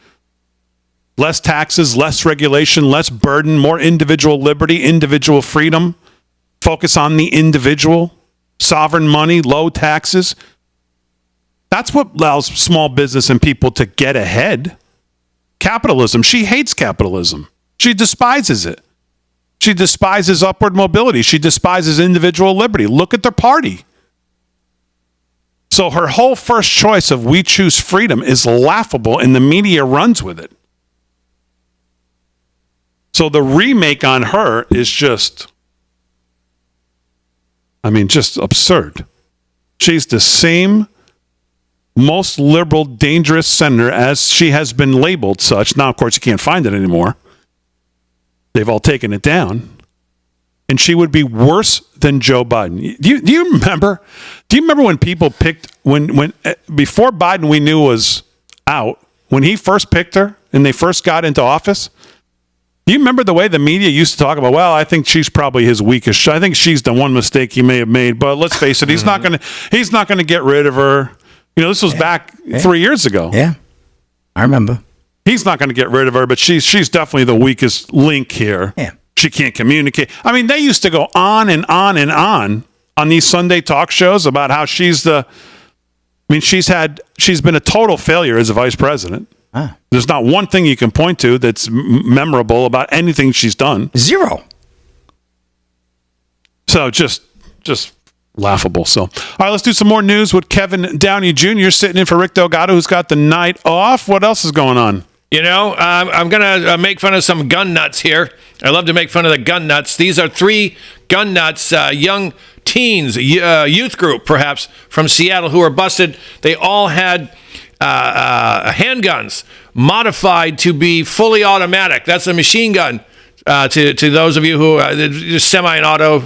less taxes, less regulation, less burden, more individual liberty, individual freedom, focus on the individual, sovereign money, low taxes. That's what allows small business and people to get ahead. Capitalism. She hates capitalism. She despises it. She despises upward mobility. She despises individual liberty. Look at their party. So her whole first choice of we choose freedom is laughable, and the media runs with it. So the remake on her is just absurd. She's the same most liberal, dangerous senator as she has been labeled such. Now, of course, you can't find it anymore. They've all taken it down. And she would be worse than Joe Biden. Do you remember? Do you remember when people picked when before Biden we knew was out, when he first picked her and they first got into office? Do you remember the way the media used to talk about, well, I think she's probably his weakest. I think she's the one mistake he may have made, but let's face it, he's not going to get rid of her. You know, this was back 3 years ago. Yeah. I remember. He's not going to get rid of her, but she's definitely the weakest link here. Yeah. She can't communicate. I mean, they used to go on and on and on these Sunday talk shows about how she's been a total failure as a vice president. Ah. There's not one thing you can point to that's memorable about anything she's done. Zero. So just laughable. So, all right, let's do some more news with Kevin Downey Jr. sitting in for Rick Delgado, who's got the night off. What else is going on? You know, I'm going to make fun of some gun nuts here. I love to make fun of the gun nuts. These are three gun nuts, young teens, youth group perhaps, from Seattle who were busted. They all had handguns modified to be fully automatic. That's a machine gun. To those of you who just semi-auto,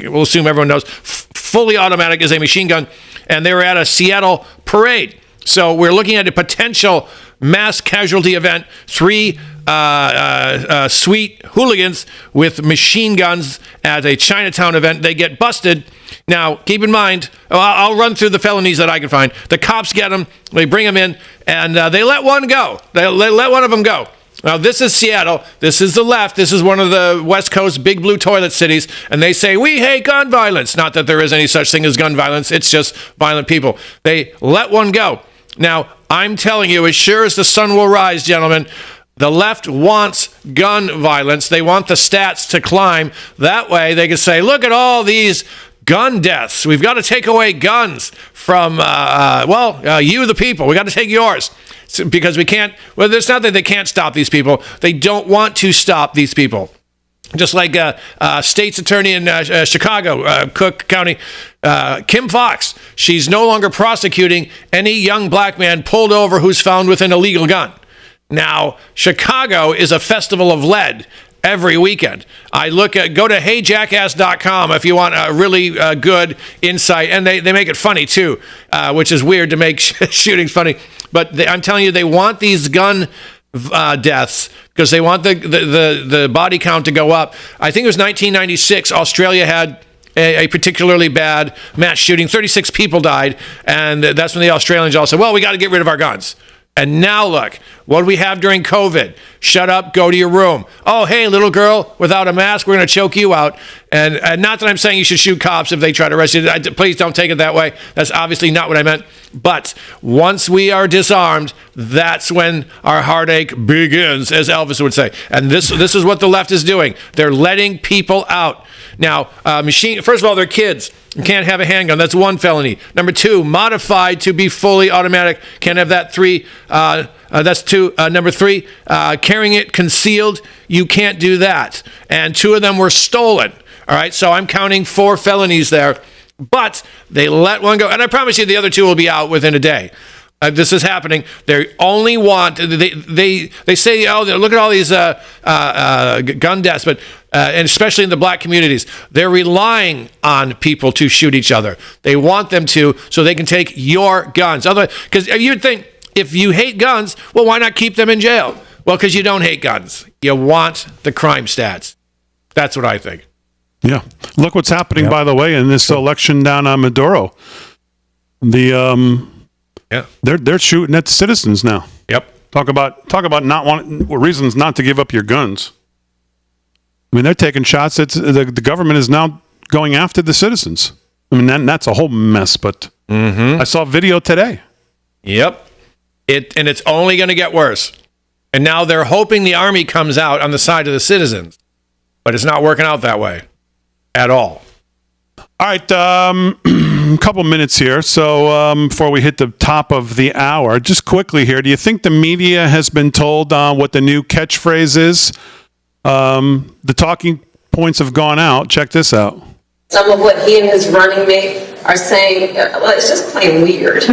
we'll assume everyone knows, fully automatic is a machine gun. And they were at a Seattle parade. So we're looking at a potential mass casualty event. Three sweet hooligans with machine guns at a Chinatown event. They get busted. Now, keep in mind, I'll run through the felonies that I can find. The cops get them. They bring them in, and they let one go. They let one of them go. Now, this is Seattle. This is the left. This is one of the West Coast big blue toilet cities. And they say, we hate gun violence. Not that there is any such thing as gun violence. It's just violent people. They let one go. Now, I'm telling you, as sure as the sun will rise, gentlemen, the left wants gun violence. They want the stats to climb. That way they can say, look at all these gun deaths. We've got to take away guns from, you, the people. We got to take yours. Because we can't, well, it's not that they can't stop these people. They don't want to stop these people. Just like state's attorney in Chicago, Cook County, Kim Fox. She's no longer prosecuting any young black man pulled over who's found with an illegal gun. Now, Chicago is a festival of lead every weekend. Go to heyjackass.com if you want a really good insight. And they make it funny, too, which is weird to make shootings funny. But I'm telling you, they want these gun deaths because they want the body count to go up. I think it was 1996. Australia had a particularly bad mass shooting. 36 people died. And that's when the Australians all said, well, we got to get rid of our guns. And now look, what do we have during COVID? Shut up, go to your room. Oh, hey, little girl, without a mask, we're going to choke you out. And not that I'm saying you should shoot cops if they try to arrest you. Please don't take it that way. That's obviously not what I meant. But once we are disarmed, that's when our heartache begins, as Elvis would say. And this is what the left is doing. They're letting people out. Now, first of all, they're kids. You can't have a handgun. That's one felony. Number two, modified to be fully automatic. Can't have that. That's two. Number three, carrying it concealed. You can't do that. And two of them were stolen. All right, so I'm counting 4 felonies there. But they let one go. And I promise you the other 2 will be out within a day. This is happening. They only want, they say, oh, look at all these gun deaths, but and especially in the black communities, they're relying on people to shoot each other. They want them to so they can take your guns. Otherwise, because you'd think if you hate guns, well, why not keep them in jail? Well, because you don't hate guns. You want the crime stats. That's what I think. Yeah. Look what's happening, by the way, in this election down on Maduro. They're shooting at the citizens now. Yep. Talk about not wanting reasons not to give up your guns. I mean, they're taking shots at the government is now going after the citizens. I mean, that's a whole mess. But I saw a video today. Yep. And it's only going to get worse. And now they're hoping the army comes out on the side of the citizens. But it's not working out that way at all. All right, a couple minutes here. So before we hit the top of the hour, just quickly here, do you think the media has been told what the new catchphrase is? The talking points have gone out. Check this out. Some of what he and his running mate are saying, well, it's just plain weird.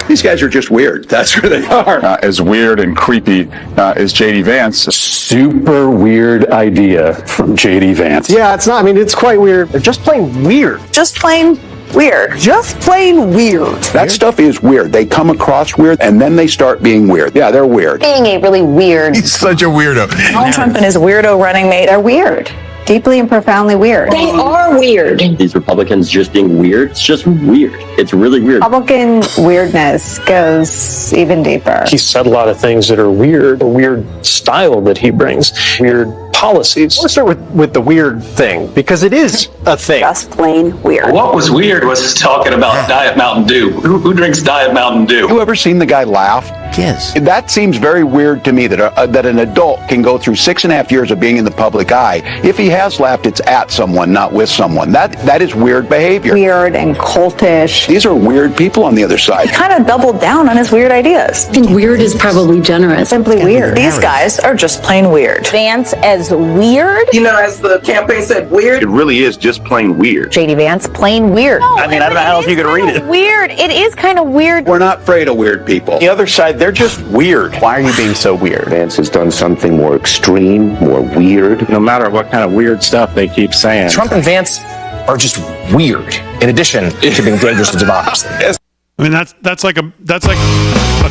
These guys are just weird. That's where they are. As weird and creepy as J.D. Vance. Super weird idea from J.D. Vance. Yeah, it's not. I mean, it's quite weird. They're just plain weird. Just plain weird. Just plain weird. That stuff is weird. They come across weird, and then they start being weird. Yeah, they're weird. Being a really weird. He's such a weirdo. Donald Trump and his weirdo running mate are weird. Deeply and profoundly weird. They are weird. These Republicans just being weird, it's just weird. It's really weird. Republican weirdness goes even deeper. He said a lot of things that are weird, a weird style that he brings, weird policies. Let's start with the weird thing, because it is a thing. Just plain weird. What was weird was talking about Diet Mountain Dew. Who drinks Diet Mountain Dew? You ever seen the guy laugh? Yes. That seems very weird to me that an adult can go through 6.5 years of being in the public eye. If he has laughed, it's at someone, not with someone. That is weird behavior. Weird and cultish. These are weird people on the other side. He kind of doubled down on his weird ideas. I think weird is probably generous. Simply weird. These guys are just plain weird. Vance as weird? You know, as the campaign said, weird. It really is just plain weird. J.D. Vance, plain weird. No, I mean, I don't know how else you could read it. Weird. It is kind of weird. We're not afraid of weird people. The other side, they're just weird. Why are you being so weird? Vance has done something more extreme, more weird. No matter what kind of weird stuff they keep saying. Trump and Vance are just weird, in addition to being dangerous to democracy. I mean, that's like a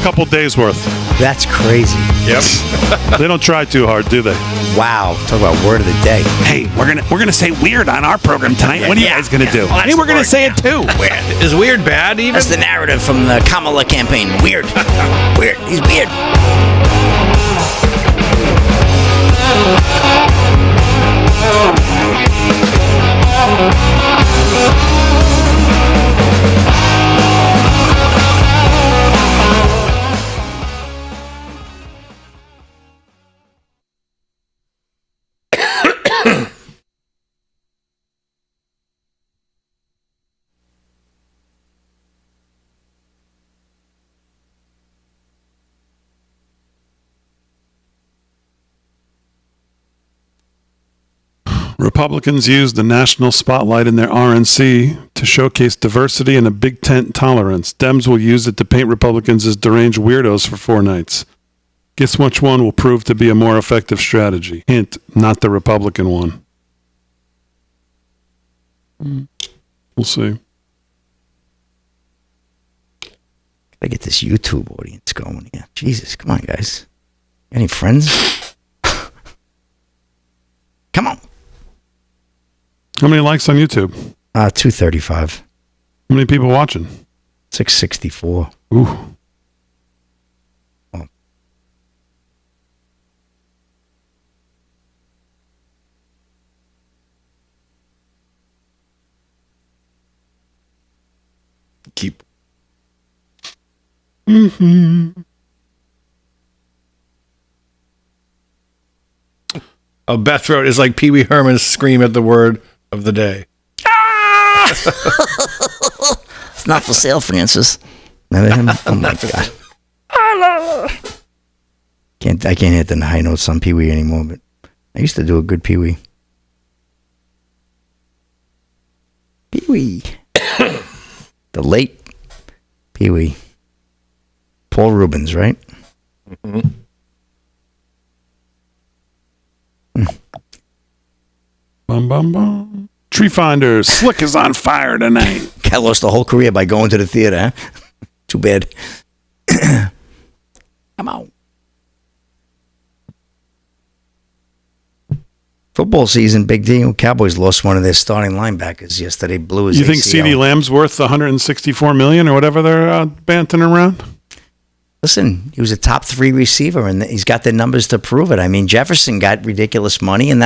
couple days worth. That's crazy. Yep. They don't try too hard, do they? Wow. Talk about word of the day. Hey, we're gonna say weird on our program tonight. What are you guys gonna do? Well, Hey, we're gonna say it too. Weird. Is weird bad even? That's the narrative from the Kamala campaign. Weird. Weird. He's weird. Republicans use the national spotlight in their RNC to showcase diversity and a big tent tolerance. Dems will use it to paint Republicans as deranged weirdos for 4 nights. Guess which one will prove to be a more effective strategy? Hint, not the Republican one. We'll see. Gotta get this YouTube audience going here. Jesus, come on, guys. Any friends? Come on. How many likes on YouTube? 235. How many people watching? 664. Ooh. Oh. Keep. Oh, Beth wrote is like Pee Wee Herman's scream at the word of the day. It's not for sale, Francis. Remember him? Oh my god. I can't hit the high notes on Pee Wee anymore, but I used to do a good Pee Wee. Pee Wee. The late Pee Wee. Paul Rubens, right? Mm-hmm. Bum, bum, bum. Tree Finder, Slick is on fire tonight. I lost the whole career by going to the theater, huh? Too bad. I'm out. Football season, big deal. Cowboys lost one of their starting linebackers yesterday. Blew his You think ACL. CeeDee Lamb's worth $164 million or whatever they're banting around? Listen, he was a top 3 receiver, and he's got the numbers to prove it. I mean, Jefferson got ridiculous money, and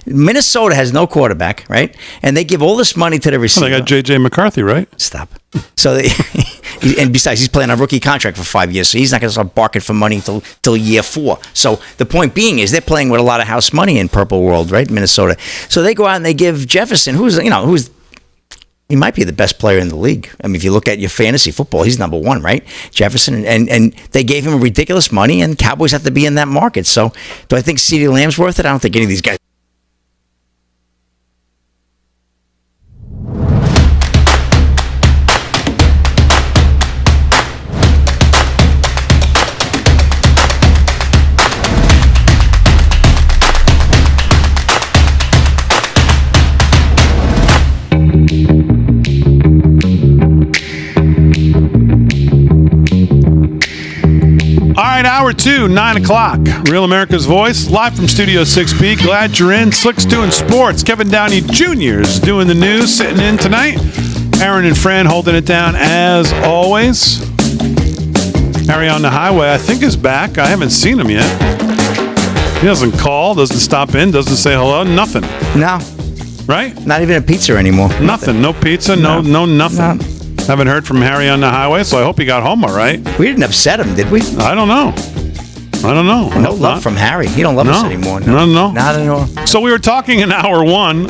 Minnesota has no quarterback, right? And they give all this money to the receiver. Well, they got J.J. McCarthy, right? Stop. So, and besides, he's playing a rookie contract for 5 years, so he's not going to start barking for money till year 4. So the point being is they're playing with a lot of house money in Purple World, right? Minnesota. So they go out and they give Jefferson, who's he might be the best player in the league. I mean, if you look at your fantasy football, he's number 1, right? Jefferson, and they gave him ridiculous money, and Cowboys have to be in that market. So do I think CeeDee Lamb's worth it? I don't think any of these guys. All right, hour 2, 9 o'clock. Real America's Voice, live from Studio 6B. Glad you're in. Slick's doing sports. Kevin Downey Jr. is doing the news, sitting in tonight. Aaron and Fran holding it down as always. Harry on the Highway, I think, is back. I haven't seen him yet. He doesn't call, doesn't stop in, doesn't say hello, nothing. No. Right? Not even a pizza anymore. Nothing. No pizza, no nothing. No. Haven't heard from Harry on the Highway, so I hope he got home all right. We didn't upset him, did we? I don't know. No love from Harry. He don't love us anymore. No. Not anymore. So we were talking in hour 1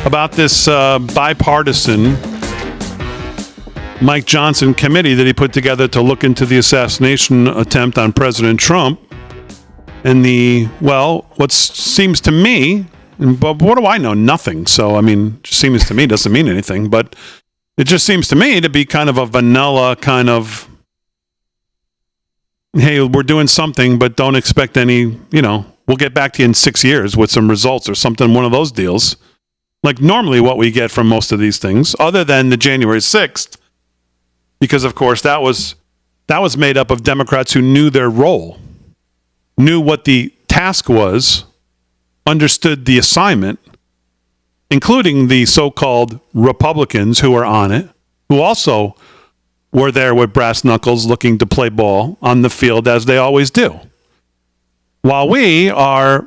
about this bipartisan Mike Johnson committee that he put together to look into the assassination attempt on President Trump. And what seems to me, but what do I know? Nothing. So, I mean, just seems to me doesn't mean anything. But it just seems to me to be kind of a vanilla kind of, hey, we're doing something, but don't expect any, we'll get back to you in 6 years with some results or something, one of those deals. Like normally what we get from most of these things, other than the January 6th, because, of course, that was made up of Democrats who knew their role, knew what the task was, understood the assignment, including the so-called Republicans who are on it, who also were there with brass knuckles looking to play ball on the field as they always do. While we are,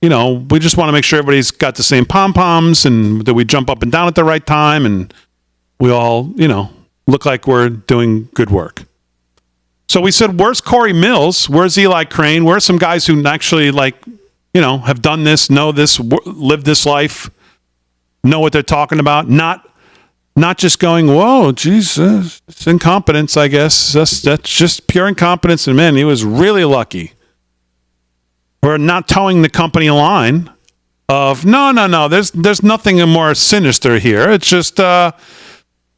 we just want to make sure everybody's got the same pom-poms and that we jump up and down at the right time and we all, look like we're doing good work. So we said, where's Corey Mills? Where's Eli Crane? Where's some guys who actually have done this, know this, lived this life, know what they're talking about, not just going, whoa, Jesus, it's incompetence, I guess. That's just pure incompetence. And man, he was really lucky. We're not towing the company line of, no, there's nothing more sinister here. It's just a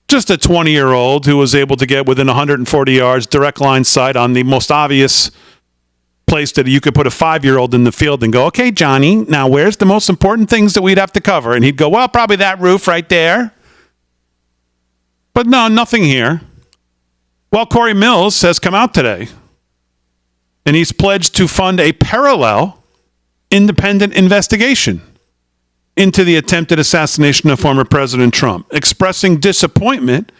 20-year-old who was able to get within 140 yards, direct line sight on the most obvious place that you could put a 5-year-old in the field and go, okay, Johnny, now where's the most important things that we'd have to cover? And he'd go, well, probably that roof right there. But no, nothing here. Well, Corey Mills has come out today, and he's pledged to fund a parallel independent investigation into the attempted assassination of former President Trump, expressing disappointment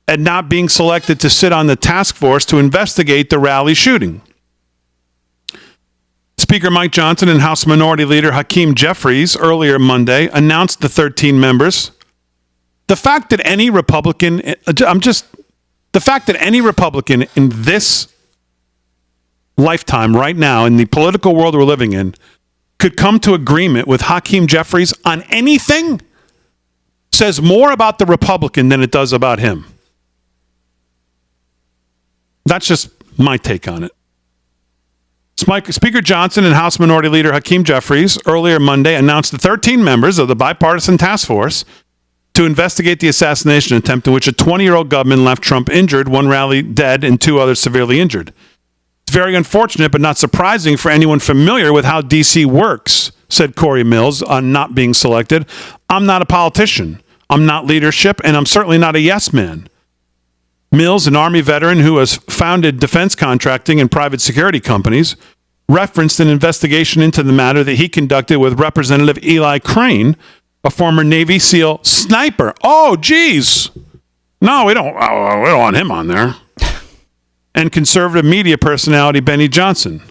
at not being selected to sit on the task force to investigate the rally shooting. Speaker Mike Johnson and House Minority Leader Hakeem Jeffries earlier Monday announced the 13 members. The fact that any Republican in this lifetime right now in the political world we're living in could come to agreement with Hakeem Jeffries on anything says more about the Republican than it does about him. That's just my take on it. Speaker Johnson and House Minority Leader Hakeem Jeffries earlier Monday announced the 13 members of the bipartisan task force to investigate the assassination attempt in which a 20-year-old gunman left Trump injured, one rally dead, and 2 others severely injured. It's very unfortunate, but not surprising for anyone familiar with how D.C. works, said Corey Mills on not being selected. I'm not a politician. I'm not leadership, and I'm certainly not a yes man. Mills, an Army veteran who has founded defense contracting and private security companies, referenced an investigation into the matter that he conducted with Representative Eli Crane, a former Navy SEAL sniper. Oh, geez. No, we don't want him on there. And conservative media personality Benny Johnson.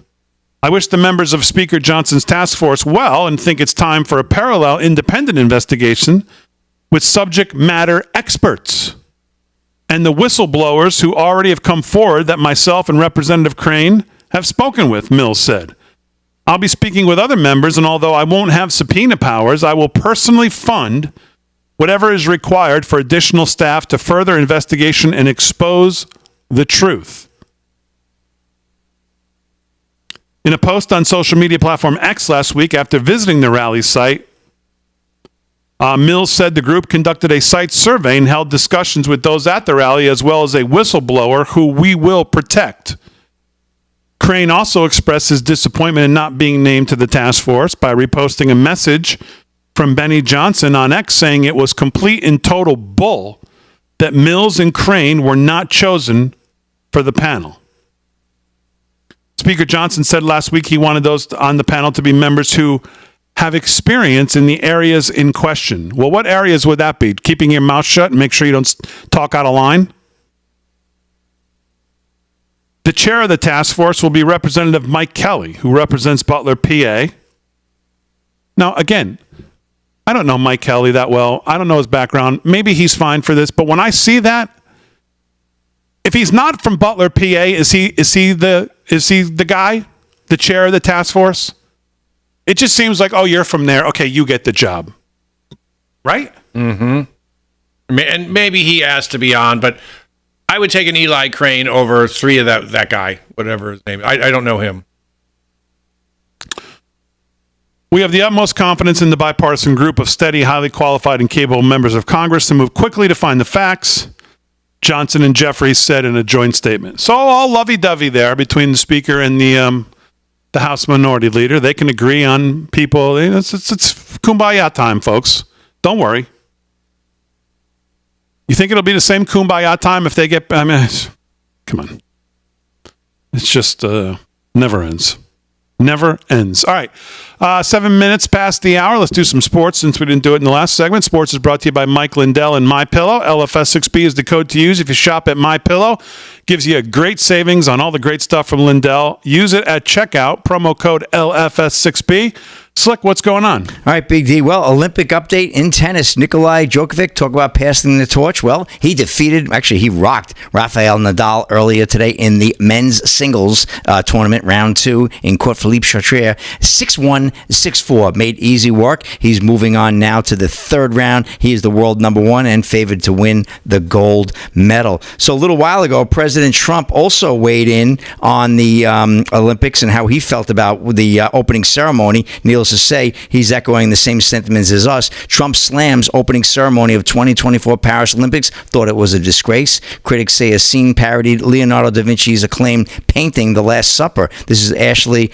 I wish the members of Speaker Johnson's task force well and think it's time for a parallel independent investigation with subject matter experts and the whistleblowers who already have come forward that myself and Representative Crane have spoken with, Mills said. I'll be speaking with other members, and although I won't have subpoena powers, I will personally fund whatever is required for additional staff to further investigation and expose the truth. In a post on social media platform X last week after visiting the rally site, Mills said the group conducted a site survey and held discussions with those at the rally as well as a whistleblower who we will protect. Crane also expressed his disappointment in not being named to the task force by reposting a message from Benny Johnson on X saying it was complete and total bull that Mills and Crane were not chosen for the panel. Speaker Johnson said last week he wanted those on the panel to be members who have experience in the areas in question. Well, what areas would that be? Keeping your mouth shut and make sure you don't talk out of line? The chair of the task force will be Representative Mike Kelly, who represents Butler, PA. Now, again, I don't know Mike Kelly that well. I don't know his background. Maybe he's fine for this, but when I see that, if he's not from Butler, PA, is he the guy, the chair of the task force? It just seems like, oh, you're from there. Okay, you get the job. Right? Mm-hmm. And maybe he asked to be on, but I would take an Eli Crane over three of that guy, whatever his name is. I don't know him. We have the utmost confidence in the bipartisan group of steady, highly qualified, and capable members of Congress to move quickly to find the facts, Johnson and Jeffries said in a joint statement. So all lovey-dovey there between the speaker and the House Minority Leader. They can agree on people. It's kumbaya time, folks. Don't worry. You think it'll be the same kumbaya time if they get... I mean, come on. It's just never ends. Never ends. All right. 7 minutes past the hour. Let's do some sports since we didn't do it in the last segment. Sports is brought to you by Mike Lindell and MyPillow. LFS6B is the code to use if you shop at MyPillow. Gives you a great savings on all the great stuff from Lindell. Use it at checkout. Promo code LFS6B. Slick, what's going on? All right, Big D. Well, Olympic update in tennis. Nikolai Djokovic, talk about passing the torch. Well, he rocked Rafael Nadal earlier today in the men's singles tournament, round 2 in Court Philippe Chatrier. 6-1, 6-4. Made easy work. He's moving on now to the third round. He is the world number 1 and favored to win the gold medal. So a little while ago, President Trump also weighed in on the Olympics and how he felt about the opening ceremony. Needless to say, he's echoing the same sentiments as us. Trump slams opening ceremony of 2024 Paris Olympics, thought it was a disgrace. Critics say a scene parodied Leonardo da Vinci's acclaimed painting, The Last Supper. This is Ashley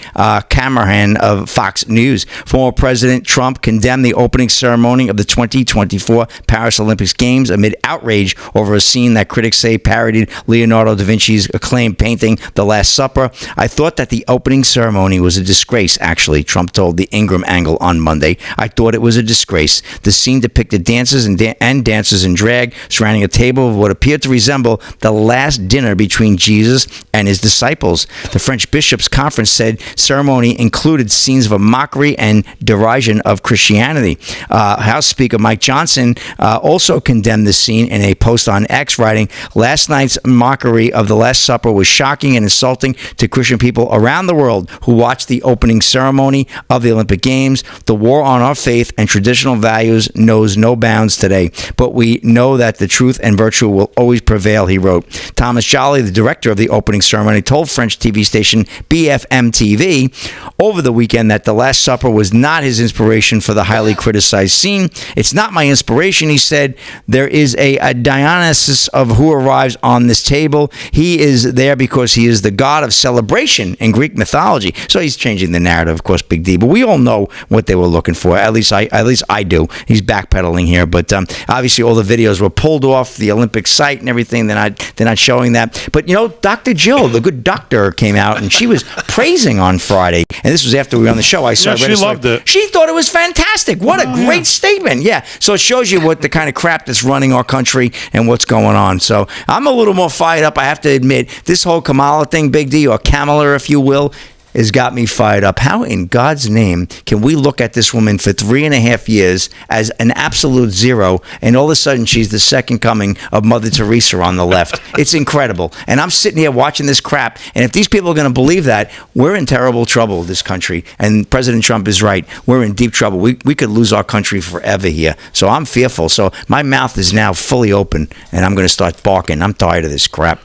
Cameron of Fox News. Former President Trump condemned the opening ceremony of the 2024 Paris Olympics Games amid outrage over a scene that critics say parodied Leonardo da Vinci's acclaimed painting, The Last Supper. I thought that the opening ceremony was a disgrace, actually, Trump told the Ingram Angle on Monday. I thought it was a disgrace. The scene depicted dancers and dancers in drag surrounding a table of what appeared to resemble the last dinner between Jesus and his disciples. The French Bishops' Conference said ceremony included scenes of a mockery and derision of Christianity. House Speaker Mike Johnson also condemned the scene in a post on X, writing, "Last night's mockery of the Last Supper was shocking and insulting to Christian people around the world who watched the opening ceremony of the Olympic Games. The war on our faith and traditional values knows no bounds today, but we know that the truth and virtue will always prevail," he wrote. Thomas Joly, the director of the opening ceremony, told French TV station BFM TV over the weekend that the Last Supper was not his inspiration for the highly criticized scene. "It's not my inspiration," he said. "There is a Dionysus of who arrives on this table. He is there because he is the god of celebration in Greek mythology." So he's changing the narrative, of course, Big D. But we all all know what they were looking for. At least I do. He's backpedaling here, but obviously all the videos were pulled off the Olympic site and everything. They're not showing that. But Dr. Jill, the good doctor, came out and she was praising on Friday. And this was after we were on the show. She loved it. She thought it was fantastic. What a great statement. Yeah. So it shows you what the kind of crap that's running our country and what's going on. So I'm a little more fired up. I have to admit, this whole Kamala thing, Big D, or Kamala, if you will, has got me fired up. How in God's name can we look at this woman for 3.5 years as an absolute zero, and all of a sudden she's the second coming of Mother Teresa on the left? It's incredible. And I'm sitting here watching this crap, and if these people are going to believe that, we're in terrible trouble, this country. And President Trump is right. We're in deep trouble. We could lose our country forever here. So I'm fearful. So my mouth is now fully open, and I'm going to start barking. I'm tired of this crap.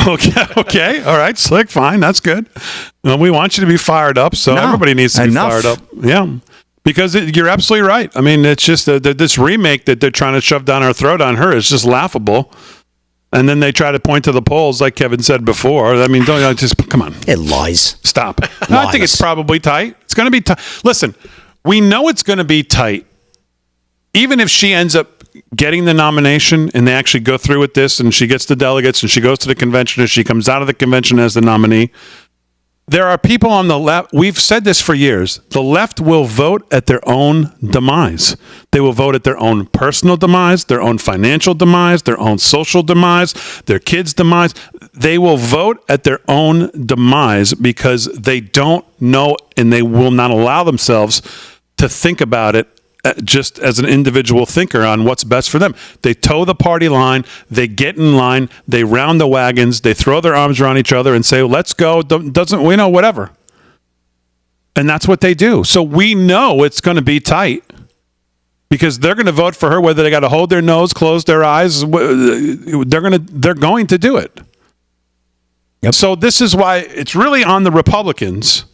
Okay. All right. Slick. Fine. That's good. Well, we want you to be fired up. So everybody needs to be fired up. Yeah. Because you're absolutely right. I mean, it's just this remake that they're trying to shove down our throat on her is just laughable. And then they try to point to the polls, like Kevin said before. I mean, don't just come on. It lies. Stop. No, I think it's probably tight. It's going to be tight. Listen, we know it's going to be tight. Even if she ends up getting the nomination and they actually go through with this and she gets the delegates and she goes to the convention and she comes out of the convention as the nominee, there are people on the left. We've said this for years. The left will vote at their own demise. They will vote at their own personal demise, their own financial demise, their own social demise, their kids' demise. They will vote at their own demise because they don't know and they will not allow themselves to think about it just as an individual thinker on what's best for them. They toe the party line, they get in line, they round the wagons, they throw their arms around each other and say, let's go, whatever. And that's what they do. So we know it's going to be tight because they're going to vote for her whether they got to hold their nose, close their eyes. They're going to do it. Yep. So this is why it's really on the Republicans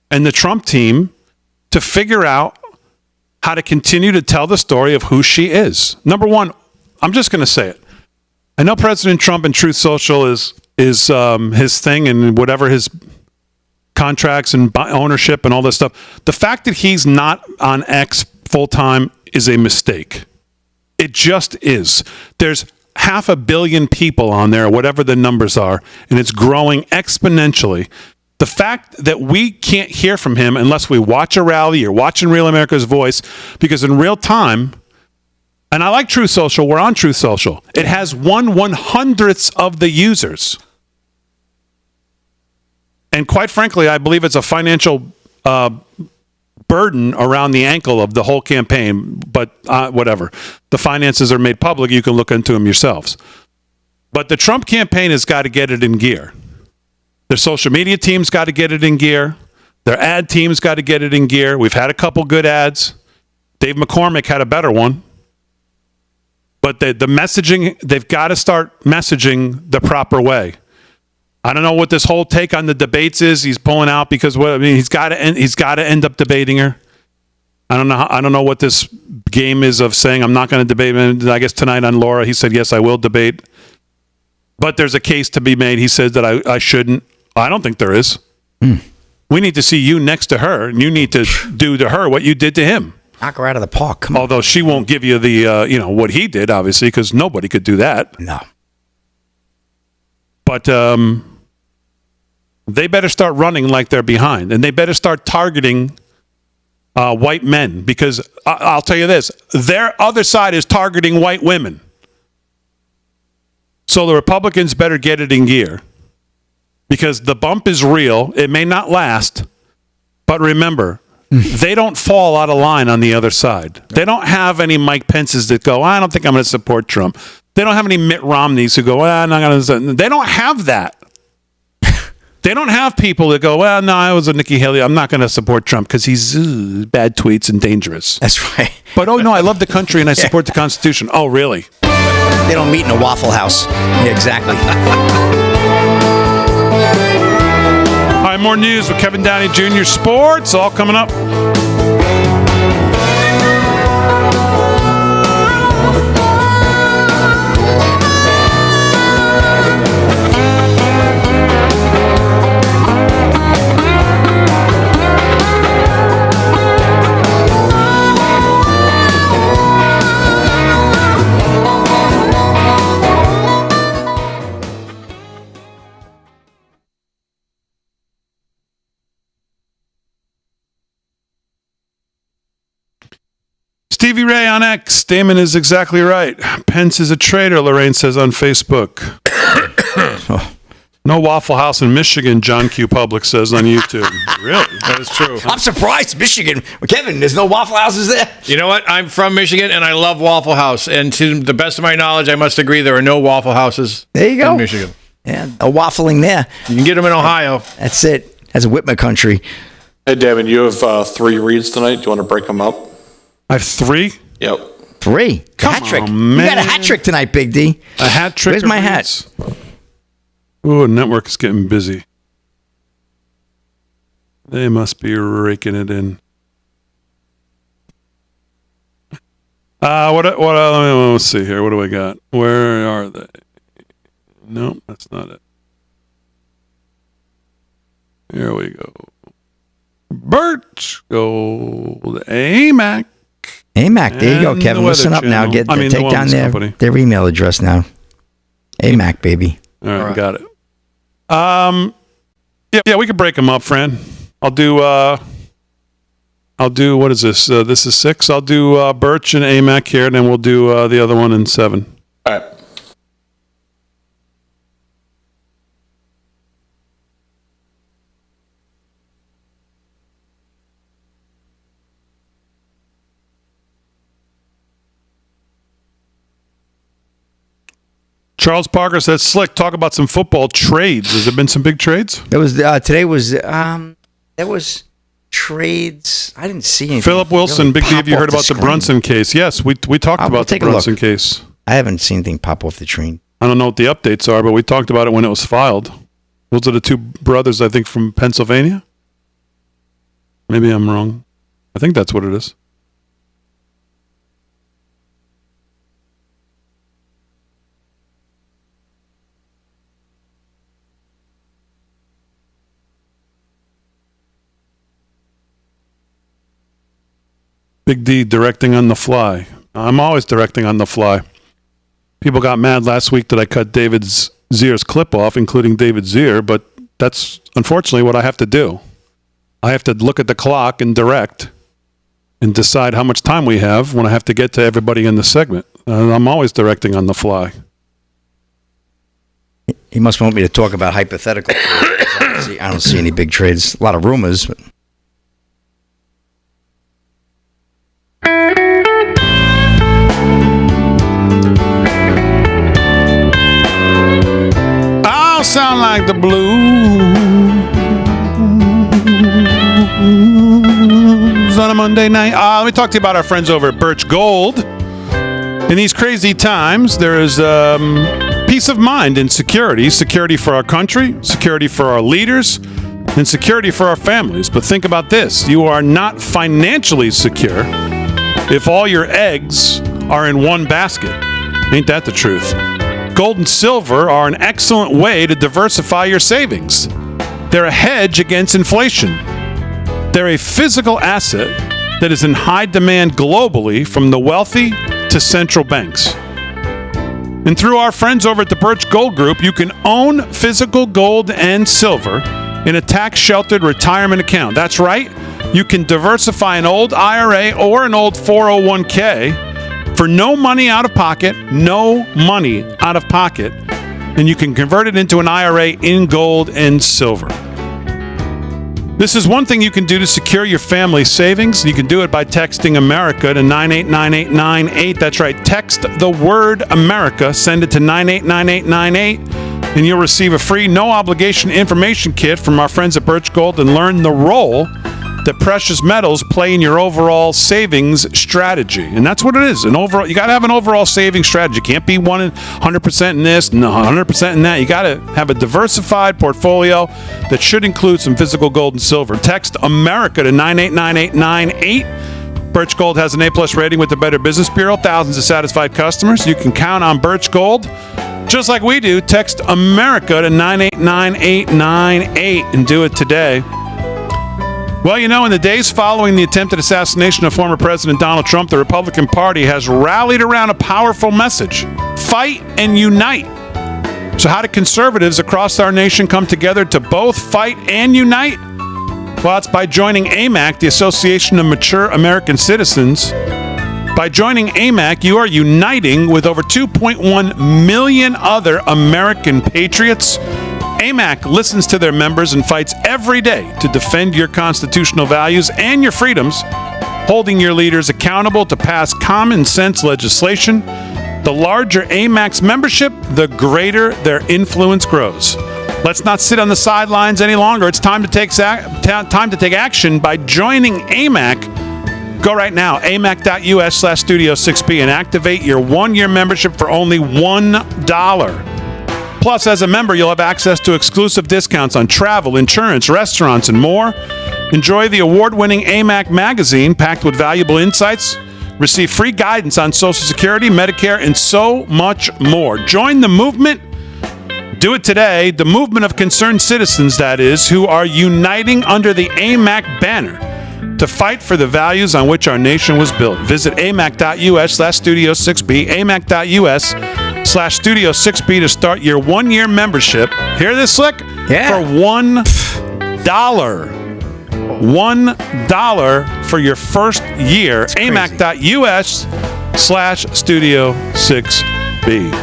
and the Trump team to figure out how to continue to tell the story of who she is. Number one, I'm just going to say it. I know President Trump and Truth Social is his thing and whatever his contracts and ownership and all this stuff. The fact that he's not on X full-time is a mistake. It just is. There's 500 million people on there, whatever the numbers are, and it's growing exponentially. The fact that we can't hear from him unless we watch a rally or watching Real America's Voice, because in real time, and I like Truth Social, we're on Truth Social. It has 1/100th of the users. And quite frankly, I believe it's a financial burden around the ankle of the whole campaign, but whatever. The finances are made public. You can look into them yourselves. But the Trump campaign has got to get it in gear. Their social media team's got to get it in gear. Their ad team's got to get it in gear. We've had a couple good ads. Dave McCormick had a better one. But the messaging, they've got to start messaging the proper way. I don't know what this whole take on the debates is. He's pulling out because he's got to end up debating her. I don't know what this game is of saying I'm not going to debate. I guess tonight on Laura, he said yes, I will debate. But there's a case to be made. He says that I shouldn't. I don't think there is. We need to see you next to her, and you need to do to her what you did to him. Knock her out of the park. Come on. Although she won't give you the, what he did, obviously, because nobody could do that. No. But they better start running like they're behind, and they better start targeting white men, because I'll tell you this, their other side is targeting white women. So the Republicans better get it in gear, because the bump is real. It may not last, but remember, they don't fall out of line on the other side. They don't have any Mike Pences that go, I don't think I'm going to support Trump. They don't have any Mitt Romneys who go, I'm not going to. They don't have that. They don't have people that go, well, no, I was a Nikki Haley. I'm not going to support Trump because he's bad tweets and dangerous. That's right. But, oh, no, I love the country and I support the Constitution. Oh, really? They don't meet in a Waffle House. Yeah, exactly. All right, more news with Kevin Downey Jr. Sports, all coming up. Stevie Ray on X. Damon is exactly right. Pence is a traitor, Lorraine says on Facebook. No Waffle House in Michigan, John Q. Public says on YouTube. Really? That is true. I'm surprised, Michigan. Kevin, there's no Waffle Houses there? You know what? I'm from Michigan, and I love Waffle House. And to the best of my knowledge, I must agree there are no Waffle Houses there you go. in Michigan. Yeah, a waffling there. You can get them in Ohio. That's it. That's a Whitmer country. Hey, Damon, you have 3 reads tonight. Do you want to break them up? I have 3? Yep. 3? Hat trick. Man. You got a hat trick tonight, Big D. A hat trick? Where's my hat? Ooh, network is getting busy. They must be raking it in. Let's see here. What do I got? Where are they? Nope, that's not it. Here we go. Birch Gold, AMAC. AMAC, there you go, Kevin. Listen up now. Take down their email address now. AMAC, baby. All right, got it. Yeah, we could break them up, Fran. I'll do. What is this? This is 6. I'll do Birch and AMAC here, and then we'll do the other one in 7. All right. Charles Parker says, "Slick, talk about some football trades. Has there been some big trades?" There was today was there was trades. I didn't see anything. Philip Wilson, really Big D, have you heard about the Brunson case? Yes, we talked about the Brunson case. I haven't seen anything pop off the train. I don't know what the updates are, but we talked about it when it was filed. Those are the 2 brothers, I think, from Pennsylvania. Maybe I'm wrong. I think that's what it is. Big D directing on the fly. I'm always directing on the fly. People got mad last week that I cut David Zier's clip off, including David Zier, but that's unfortunately what I have to do. I have to look at the clock and direct and decide how much time we have when I have to get to everybody in the segment. I'm always directing on the fly. He must want me to talk about hypothetical trades. I don't see any big trades. A lot of rumors, but... I'll sound like the blues on a Monday night. Let me talk to you about our friends over at Birch Gold. In these crazy times, there is peace of mind and security. Security for our country, security for our leaders, and security for our families. But think about this. You are not financially secure if all your eggs are in one basket. Ain't that the truth? Gold and silver are an excellent way to diversify your savings. They're a hedge against inflation. They're a physical asset that is in high demand globally from the wealthy to central banks. And through our friends over at the Birch Gold Group, you can own physical gold and silver in a tax-sheltered retirement account. That's right. You can diversify an old IRA or an old 401k for no money out of pocket, and you can convert it into an IRA in gold and silver. This is one thing you can do to secure your family's savings. You can do it by texting America to 989898. That's right. Text the word America, send it to 989898, and you'll receive a free, no-obligation information kit from our friends at Birch Gold and learn the role that precious metals play in your overall savings strategy. And that's what it is. You got to have an overall savings strategy. You can't be 100% in this and 100% in that. You got to have a diversified portfolio that should include some physical gold and silver. Text America to 989898. Birch Gold has an A+ rating with the Better Business Bureau. Thousands of satisfied customers. You can count on Birch Gold. Just like we do, text America to 989898 and do it today. Well, you know, in the days following the attempted assassination of former President Donald Trump, the Republican Party has rallied around a powerful message: fight and unite. So how do conservatives across our nation come together to both fight and unite? Well, it's by joining AMAC, the Association of Mature American Citizens, By joining AMAC, you are uniting with over 2.1 million other American patriots. AMAC listens to their members and fights every day to defend your constitutional values and your freedoms, holding your leaders accountable to pass common sense legislation. The larger AMAC's membership, the greater their influence grows. Let's not sit on the sidelines any longer. It's time to take action by joining AMAC. Go right now, amac.us/Studio6B, and activate your one-year membership for only $1. Plus, as a member, you'll have access to exclusive discounts on travel, insurance, restaurants, and more. Enjoy the award-winning AMAC magazine packed with valuable insights. Receive free guidance on Social Security, Medicare, and so much more. Join the movement. Do it today. The movement of concerned citizens, that is, who are uniting under the AMAC banner to fight for the values on which our nation was built. Visit amac.us/Studio6B, amac.us/Studio6B to start your one-year membership. Hear this, Slick? Yeah. For $1. $1 for your first year. amac.us/Studio6B.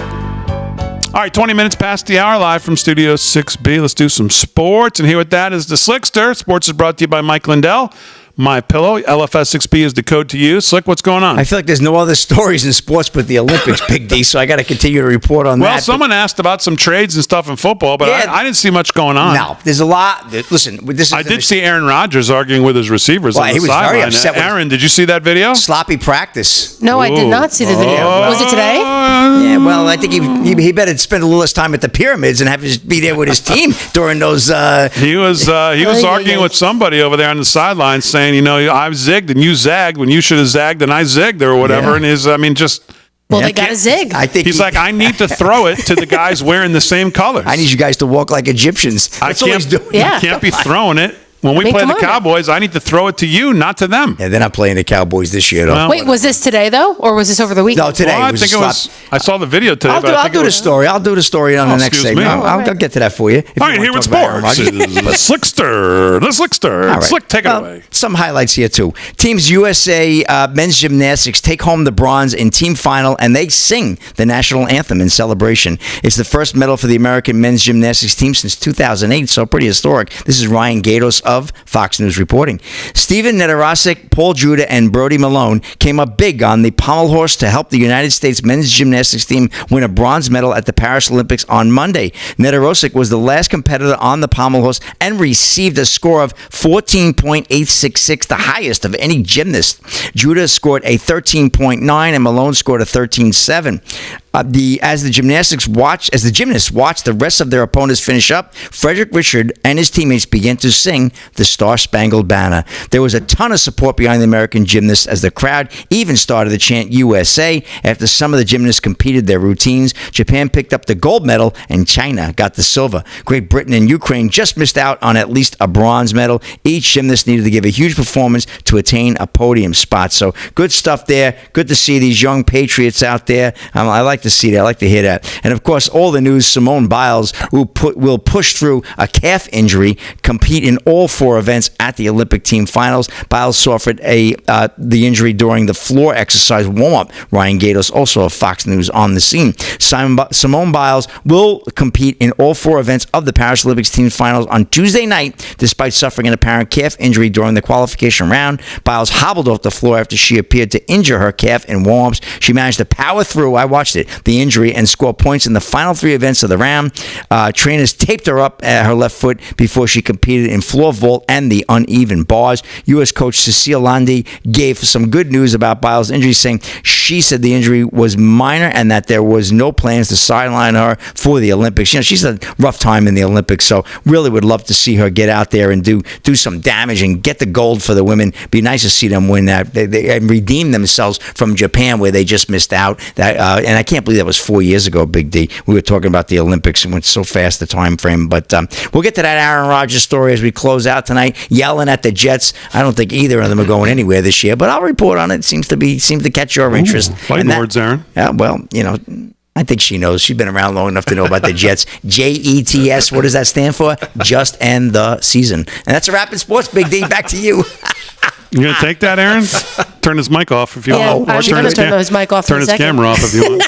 All right, 20 minutes past the hour, live from Studio 6B. Let's do some sports. And here with that is the Slickster. Sports is brought to you by Mike Lindell. My Pillow. LFS6B is the code to use. Slick, what's going on? I feel like there's no other stories in sports but the Olympics, Big D, so I got to continue to report on that. Well, someone asked about some trades and stuff in football, but Yeah. I didn't see much going on. No, there's a lot. Listen, this is I did see Aaron Rodgers arguing with his receivers on the he was sideline. very upset with Aaron, did you see that video? sloppy practice. No, I did not see the video. Was it today? Yeah, well, I think he better spend a little less time at the pyramids and have his be there with his team during those. He was arguing with somebody over there on the sideline, saying, I zigged and you zagged when you should have zagged and I zigged or whatever. Yeah. And Well, they got a zig. I think he's like, I need to throw it to the guys wearing the same colors. I need you guys to walk like Egyptians. That's all he's doing. Yeah. You can't be throwing it. When we play the Cowboys, I need to throw it to you, not to them. Yeah, they're not playing the Cowboys this year, though. Well, Wait, was this today, though? Or was this over the weekend? No, today. Well, I think it was. I saw the video today. I'll do the story. I'll do the story on the next segment. I'll get to that for you. All right, here with sports. The Slickster. Right. Slick, take it away. Some highlights here, too. Teams USA men's gymnastics take home the bronze in team final, and they sing the national anthem in celebration. It's the first medal for the American men's gymnastics team since 2008, so pretty historic. This is Ryan Gatos of Fox News reporting. Steven Nedorosik, Paul Judah, and Brody Malone came up big on the pommel horse to help the United States men's gymnastics team win a bronze medal at the Paris Olympics on Monday. Nedorosik was the last competitor on the pommel horse and received a score of 14.866, the highest of any gymnast. Judah scored a 13.9 and Malone scored a 13.7. As the gymnasts watched the rest of their opponents finish up, Frederick Richard and his teammates began to sing the Star-Spangled Banner. There was a ton of support behind the American gymnasts as the crowd even started to chant USA after some of the gymnasts completed their routines. Japan picked up the gold medal and China got the silver. Great Britain and Ukraine just missed out on at least a bronze medal. Each gymnast needed to give a huge performance to attain a podium spot. So good stuff there. Good to see these young patriots out there. I like to see that. I like to hear that. And of course, all the news, Simone Biles, who will push through a calf injury, compete in all 4 events at the Olympic team finals. Biles suffered the injury during the floor exercise warm-up. Ryan Gatos, also of Fox News, on the scene. Simone Biles will compete in all 4 events of the Paris Olympics team finals on Tuesday night, despite suffering an apparent calf injury during the qualification round. Biles hobbled off the floor after she appeared to injure her calf in warm-ups. She managed to power through, I watched it, the injury and score points in the final 3 events of the round. Trainers taped her up at her left foot before she competed in floor vault and the uneven bars. U.S. coach Cecile Landy gave some good news about Biles' injury, saying she said the injury was minor and that there was no plans to sideline her for the Olympics. She's had a rough time in the Olympics, so really would love to see her get out there and do some damage and get the gold for the women. Be nice to see them win that and redeem themselves from Japan, where they just missed out. And I can't believe that was 4 years ago, Big D. We were talking about the Olympics and went so fast the time frame. But we'll get to that Aaron Rodgers story as we close out tonight. Yelling at the Jets. I don't think either of them are going anywhere this year, but I'll report on it. Seems to catch your interest. Fighting words, Aaron. Well, I think she knows. She's been around long enough to know about the Jets. JETS, what does that stand for? Just end the season. And that's a wrap in sports, Big D. Back to you. You gonna take that, Aaron? Turn his mic off if you want. I'm going to turn his mic off. Turn his camera off if you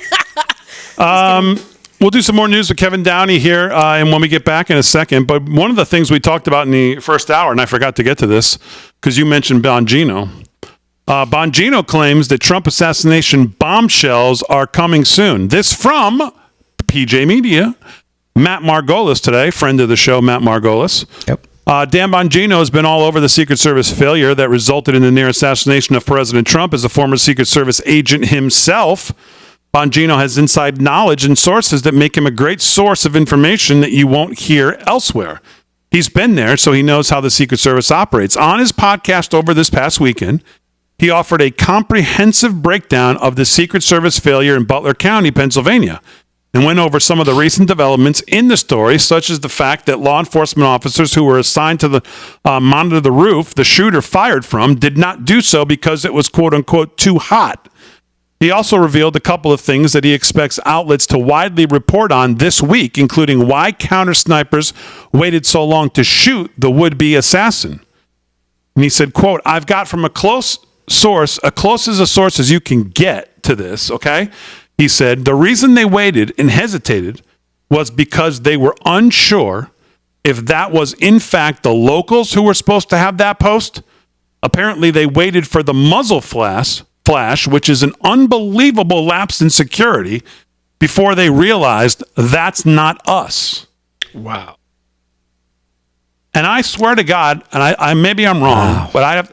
want. We'll do some more news with Kevin Downey here, and when we get back in a second. But one of the things we talked about in the first hour, and I forgot to get to this because you mentioned Bongino. Bongino claims that Trump assassination bombshells are coming soon. This from PJ Media. Matt Margolis today, friend of the show, Matt Margolis. Yep. Dan Bongino has been all over the Secret Service failure that resulted in the near assassination of President Trump. As a former Secret Service agent himself, Bongino has inside knowledge and sources that make him a great source of information that you won't hear elsewhere. He's been there, so he knows how the Secret Service operates. On his podcast over this past weekend, he offered a comprehensive breakdown of the Secret Service failure in Butler County, Pennsylvania, and went over some of the recent developments in the story, such as the fact that law enforcement officers who were assigned to monitor the roof the shooter fired from did not do so because it was quote-unquote too hot. He also revealed a couple of things that he expects outlets to widely report on this week, including why counter snipers waited so long to shoot the would-be assassin. And he said, quote, I've got from a close source, as close as a source as you can get to this, okay? He said, the reason they waited and hesitated was because they were unsure if that was in fact the locals who were supposed to have that post. Apparently they waited for the muzzle flash, which is an unbelievable lapse in security, before they realized that's not us. Wow. And I swear to God, and I maybe I'm wrong, but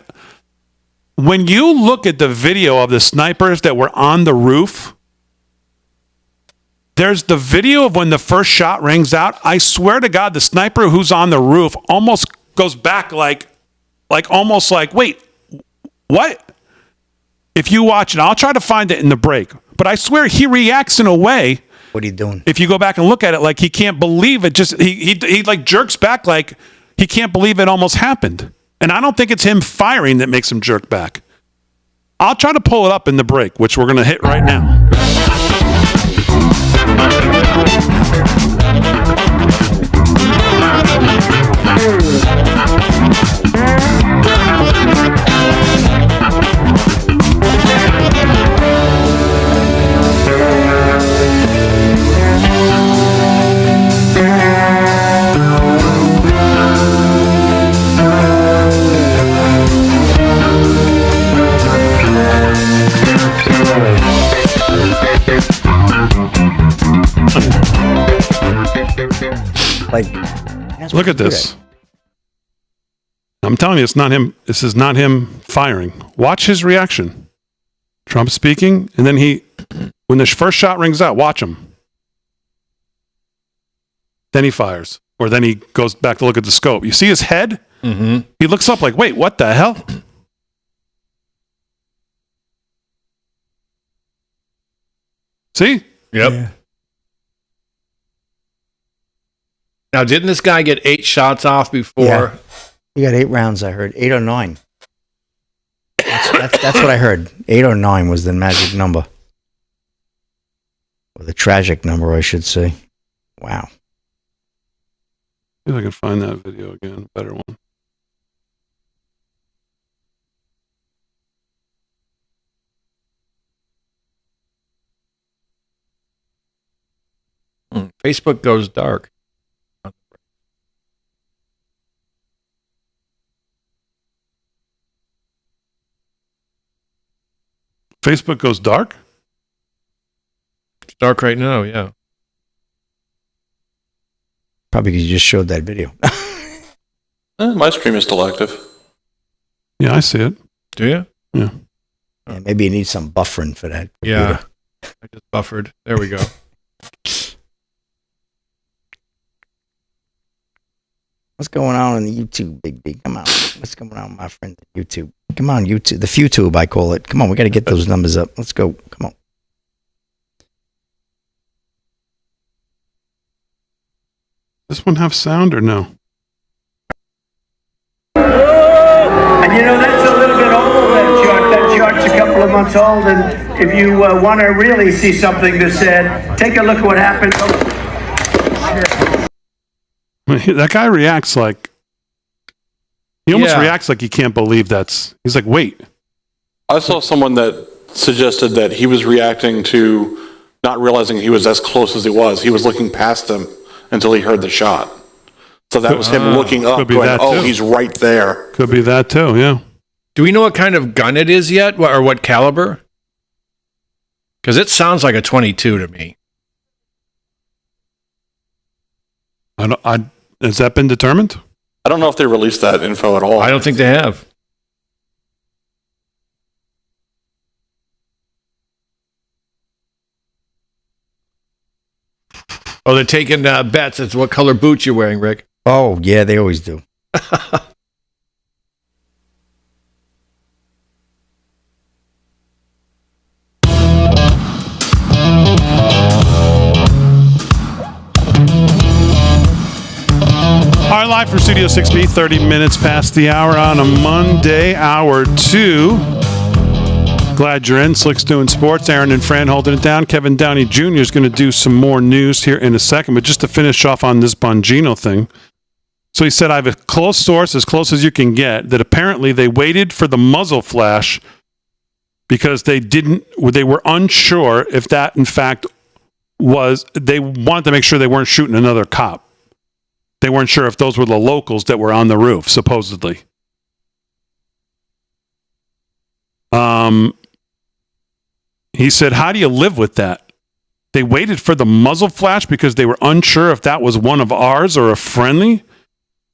when you look at the video of the snipers that were on the roof, there's the video of when the first shot rings out. I swear to God, the sniper who's on the roof almost goes back like almost like, wait, what? If you watch it, I'll try to find it in the break. But I swear he reacts in a way. What are you doing? If you go back and look at it, like he can't believe it. Just he like jerks back like he can't believe it almost happened. And I don't think it's him firing that makes him jerk back. I'll try to pull it up in the break, which we're going to hit right now. Look at this. I'm telling you, it's not him. This is not him firing. Watch his reaction. Trump speaking, and then when the first shot rings out, watch him. Then he fires, or then he goes back to look at the scope. You see his head? Mm-hmm. He looks up like, wait, what the hell? See? Yep. Yeah. Now, didn't this guy get 8 shots off before? Yeah. He got 8 rounds, I heard. 8 or 9. That's what I heard. 8 or 9 was the magic number. Or the tragic number, I should say. Wow. See if I can find that video again. Better one. Facebook goes dark. Facebook goes dark? It's dark right now, yeah. Probably because you just showed that video. My stream is still active. Yeah, I see it. Do you? Yeah. Yeah, maybe you need some buffering for that. Yeah. I just buffered. There we go. What's going on in the YouTube, Big B? Come on. What's going on, my friend? YouTube. Come on, YouTube. The FuTube, I call it. Come on, we got to get those numbers up. Let's go. Come on. Does this one have sound or no? And you know, that's a little bit old, that chart. That chart's a couple of months old. And if you want to really see something that's said, take a look at what happened. That guy reacts like He almost reacts like he can't believe he's like, wait. I saw someone that suggested that he was reacting to not realizing he was as close as he was. He was looking past him until he heard the shot. So that was him looking up, going, he's right there. Could be that too, yeah. Do we know what kind of gun it is yet, or what caliber? Because it sounds like a 22 to me. Has that been determined? I don't know if they released that info at all. I don't think they have. Oh, they're taking bets. It's what color boots you're wearing, Rick. Oh, yeah, they always do. All right, live from Studio 6B, 30 minutes past the hour on a Monday, hour 2. Glad you're in. Slick's doing sports. Aaron and Fran holding it down. Kevin Downey Jr. is going to do some more news here in a second. But just to finish off on this Bongino thing. So he said, I have a close source, as close as you can get, that apparently they waited for the muzzle flash because they were unsure if that, in fact, they wanted to make sure they weren't shooting another cop. They weren't sure if those were the locals that were on the roof, supposedly. He said, how do you live with that? They waited for the muzzle flash because they were unsure if that was one of ours or a friendly,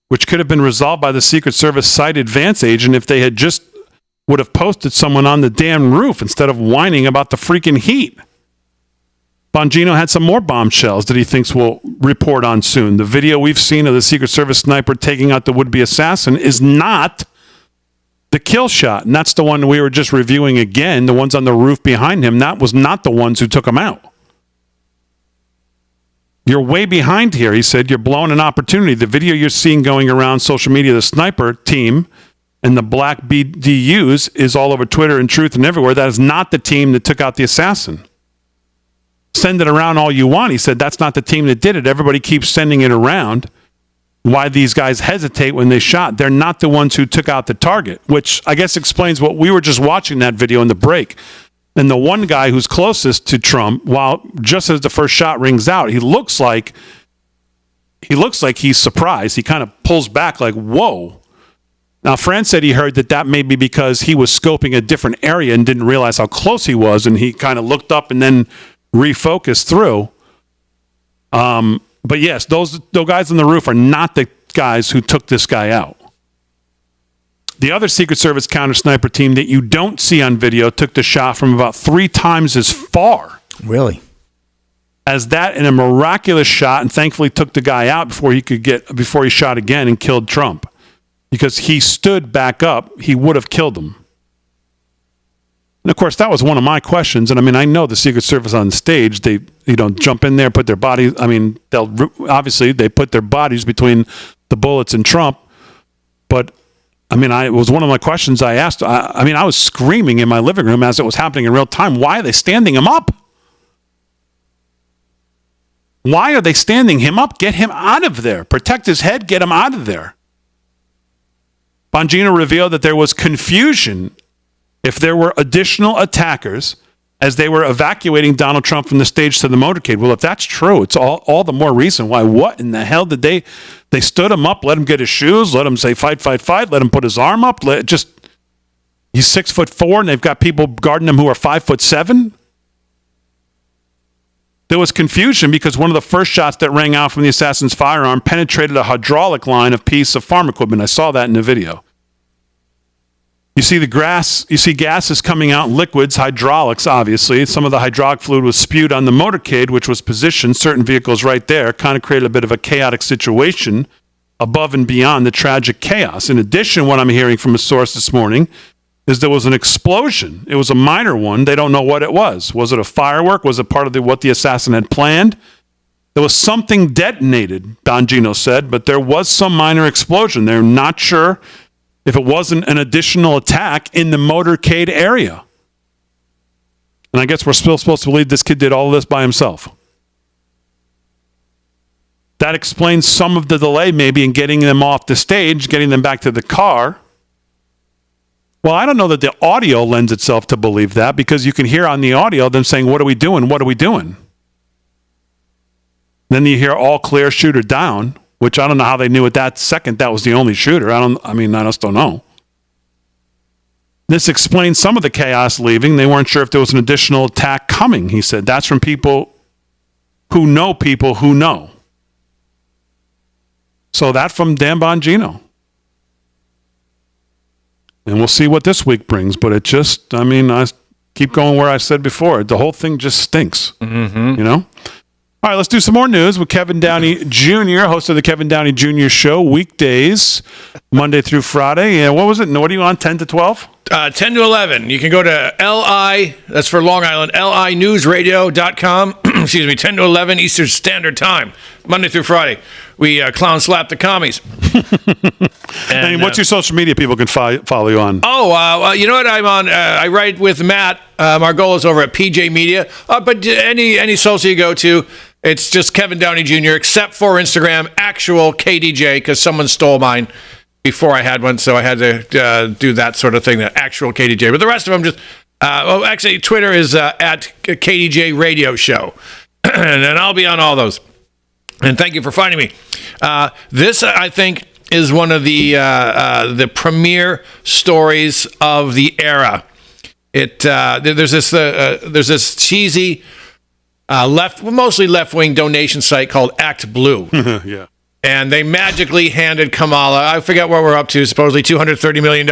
which could have been resolved by the Secret Service site advance agent if they had just would have posted someone on the damn roof instead of whining about the freaking heat. Bongino had some more bombshells that he thinks we'll report on soon. The video we've seen of the Secret Service sniper taking out the would-be assassin is not the kill shot. And that's the one we were just reviewing again, the ones on the roof behind him. That was not the ones who took him out. You're way behind here, he said. You're blowing an opportunity. The video you're seeing going around social media, the sniper team and the black BDUs is all over Twitter and Truth and everywhere. That is not the team that took out the assassin. Send it around all you want. He said, that's not the team that did it. Everybody keeps sending it around. Why these guys hesitate when they shot. They're not the ones who took out the target, which I guess explains what we were just watching that video in the break. And the one guy who's closest to Trump, while just as the first shot rings out, he looks like he's surprised. He kind of pulls back like, whoa. Now, Fran said he heard that may be because he was scoping a different area and didn't realize how close he was, and he kind of looked up and then refocused through. But yes, those guys on the roof are not the guys who took this guy out. The other Secret Service counter sniper team that you don't see on video took the shot from about 3 times as far. Really? As that in a miraculous shot, and thankfully took the guy out before he shot again and killed Trump. Because he stood back up, he would have killed him. And of course, that was one of my questions. And I mean, I know the Secret Service on stage, they jump in there, put their bodies, they put their bodies between the bullets and Trump. But I mean, it was one of my questions I asked. I was screaming in my living room as it was happening in real time. Why are they standing him up? Why are they standing him up? Get him out of there. Protect his head. Get him out of there. Bongino revealed that there was confusion if there were additional attackers as they were evacuating Donald Trump from the stage to the motorcade. Well, if that's true, it's all the more reason why. What in the hell did they stood him up, let him get his shoes, let him say fight, fight, fight, let him put his arm up, he's 6'4", and they've got people guarding him who are 5'7". There was confusion because one of the first shots that rang out from the assassin's firearm penetrated a hydraulic line of piece of farm equipment. I saw that in the video. You see gases coming out, liquids, hydraulics, obviously. Some of the hydraulic fluid was spewed on the motorcade, which was positioned, certain vehicles right there, kind of created a bit of a chaotic situation above and beyond the tragic chaos. In addition, what I'm hearing from a source this morning is there was an explosion. It was a minor one. They don't know what it was. Was it a firework? Was it part of what the assassin had planned? There was something detonated, Bongino said, but there was some minor explosion. They're not sure if it wasn't an additional attack in the motorcade area. And I guess we're still supposed to believe this kid did all of this by himself. That explains some of the delay maybe in getting them off the stage, getting them back to the car. Well, I don't know that the audio lends itself to believe that, because you can hear on the audio them saying, "What are we doing? What are we doing?" Then you hear all clear, shooter down, which I don't know how they knew at that second that was the only shooter. I just don't know. This explains some of the chaos leaving. They weren't sure if there was an additional attack coming, he said. That's from people who know. So that from Dan Bongino. And we'll see what this week brings. But it just, I keep going where I said before. The whole thing just stinks. Mm-hmm. You know? All right, let's do some more news with Kevin Downey Jr., host of the Kevin Downey Jr. Show, weekdays, Monday through Friday. Yeah, what was it? What are you on, 10 to 12? 10 to 11. You can go to LI, that's for Long Island, linewsradio.com. Excuse me, 10 to 11 Eastern Standard Time, Monday through Friday. We clown slap the commies. And what's your social media people can follow you on? You know what? I'm on, I write with Matt. Our goal is over at PJ Media. But any social you go to, it's just Kevin Downey Jr., except for Instagram, actual KDJ, because someone stole mine before I had one, so I had to do that sort of thing, the actual KDJ. But the rest of them just, actually, Twitter is at KDJ Radio Show. And I'll be on all those. And thank you for finding me. This, I think, is one of the premier stories of the era. There's this cheesy mostly left-wing donation site called Act Blue. Yeah. And they magically handed Kamala, I forget what we're up to, supposedly $230 million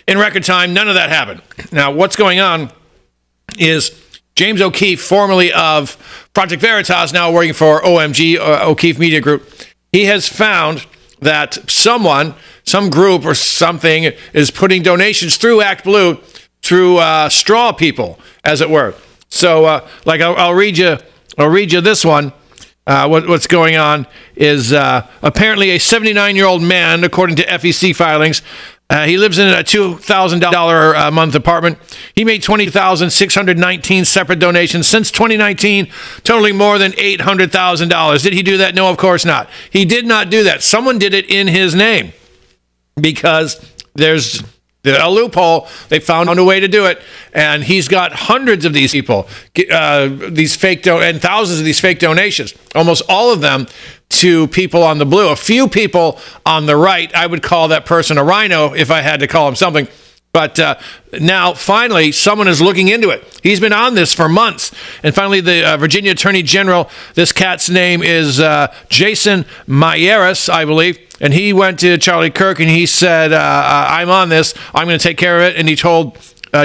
in record time. None of that happened. Now, what's going on is James O'Keefe, formerly of Project Veritas, now working for OMG, O'Keefe Media Group, he has found that some group or something is putting donations through Act Blue through straw people, as it were. So, I'll read you this one. What's going on is apparently a 79-year-old man, according to FEC filings, he lives in a $2,000 a month apartment. He made 20,619 separate donations since 2019, totaling more than $800,000. Did he do that? No, of course not. He did not do that. Someone did it in his name because there's a loophole. They found a way to do it, and he's got hundreds of these people, and thousands of these fake donations, almost all of them to people on the blue. A few people on the right, I would call that person a rhino if I had to call him something. But now, finally, someone is looking into it. He's been on this for months. And finally, the Virginia Attorney General, this cat's name is Jason Mayeras, I believe. And he went to Charlie Kirk and he said, I'm on this. I'm going to take care of it. And he told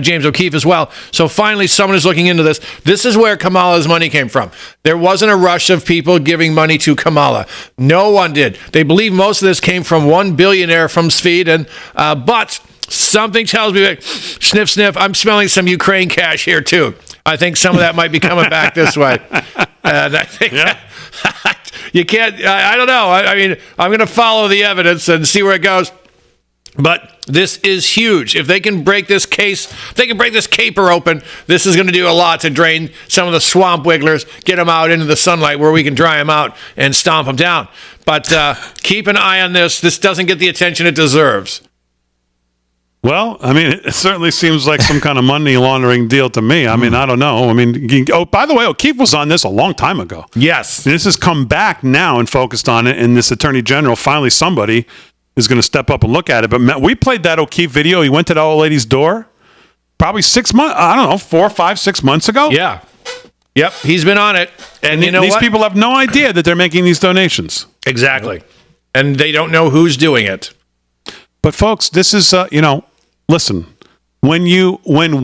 James O'Keefe as well. So finally, someone is looking into this. This is where Kamala's money came from. There wasn't a rush of people giving money to Kamala. No one did. They believe most of this came from one billionaire from Sweden. But something tells me, sniff, sniff, I'm smelling some Ukraine cash here too. I think some of that might be coming back this way. And I think you can't, I don't know. I mean, I'm going to follow the evidence and see where it goes. But this is huge. If they can break this case, if they can break this caper open, this is going to do a lot to drain some of the swamp wigglers, get them out into the sunlight where we can dry them out and stomp them down. But keep an eye on this. This doesn't get the attention it deserves. Well, I mean, it certainly seems like some kind of money laundering deal to me. I mean, I don't know. I mean, by the way, O'Keefe was on this a long time ago. Yes. This has come back now and focused on it, and this Attorney General, finally somebody is going to step up and look at it. But we played that O'Keefe video. He went to the old lady's door probably 6 months, I don't know, 4, 5, 6 months ago. Yeah. Yep, he's been on it. And you know these people have no idea that they're making these donations. Exactly. And they don't know who's doing it. But folks, this is, listen, when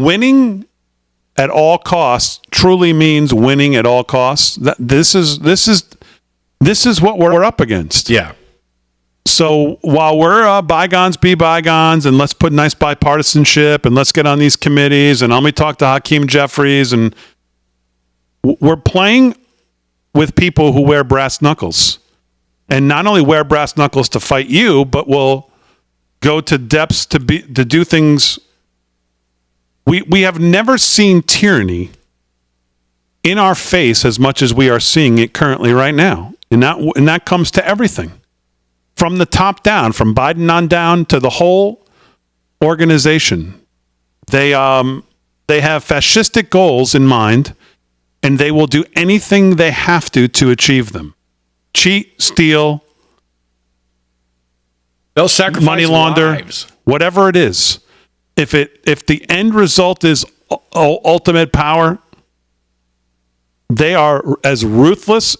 winning at all costs truly means winning at all costs, this is what we're up against. Yeah. So while we're bygones be bygones, and let's put nice bipartisanship, and let's get on these committees, and let me talk to Hakeem Jeffries, and we're playing with people who wear brass knuckles, and not only wear brass knuckles to fight you, but will go to depths to do things. We have never seen tyranny in our face as much as we are seeing it currently right now. And that comes to everything. From the top down, from Biden on down to the whole organization. They have fascistic goals in mind, and they will do anything they have to achieve them. Cheat, steal, they'll sacrifice money launder, lives. Whatever it is. If the end result is ultimate power, they are as ruthless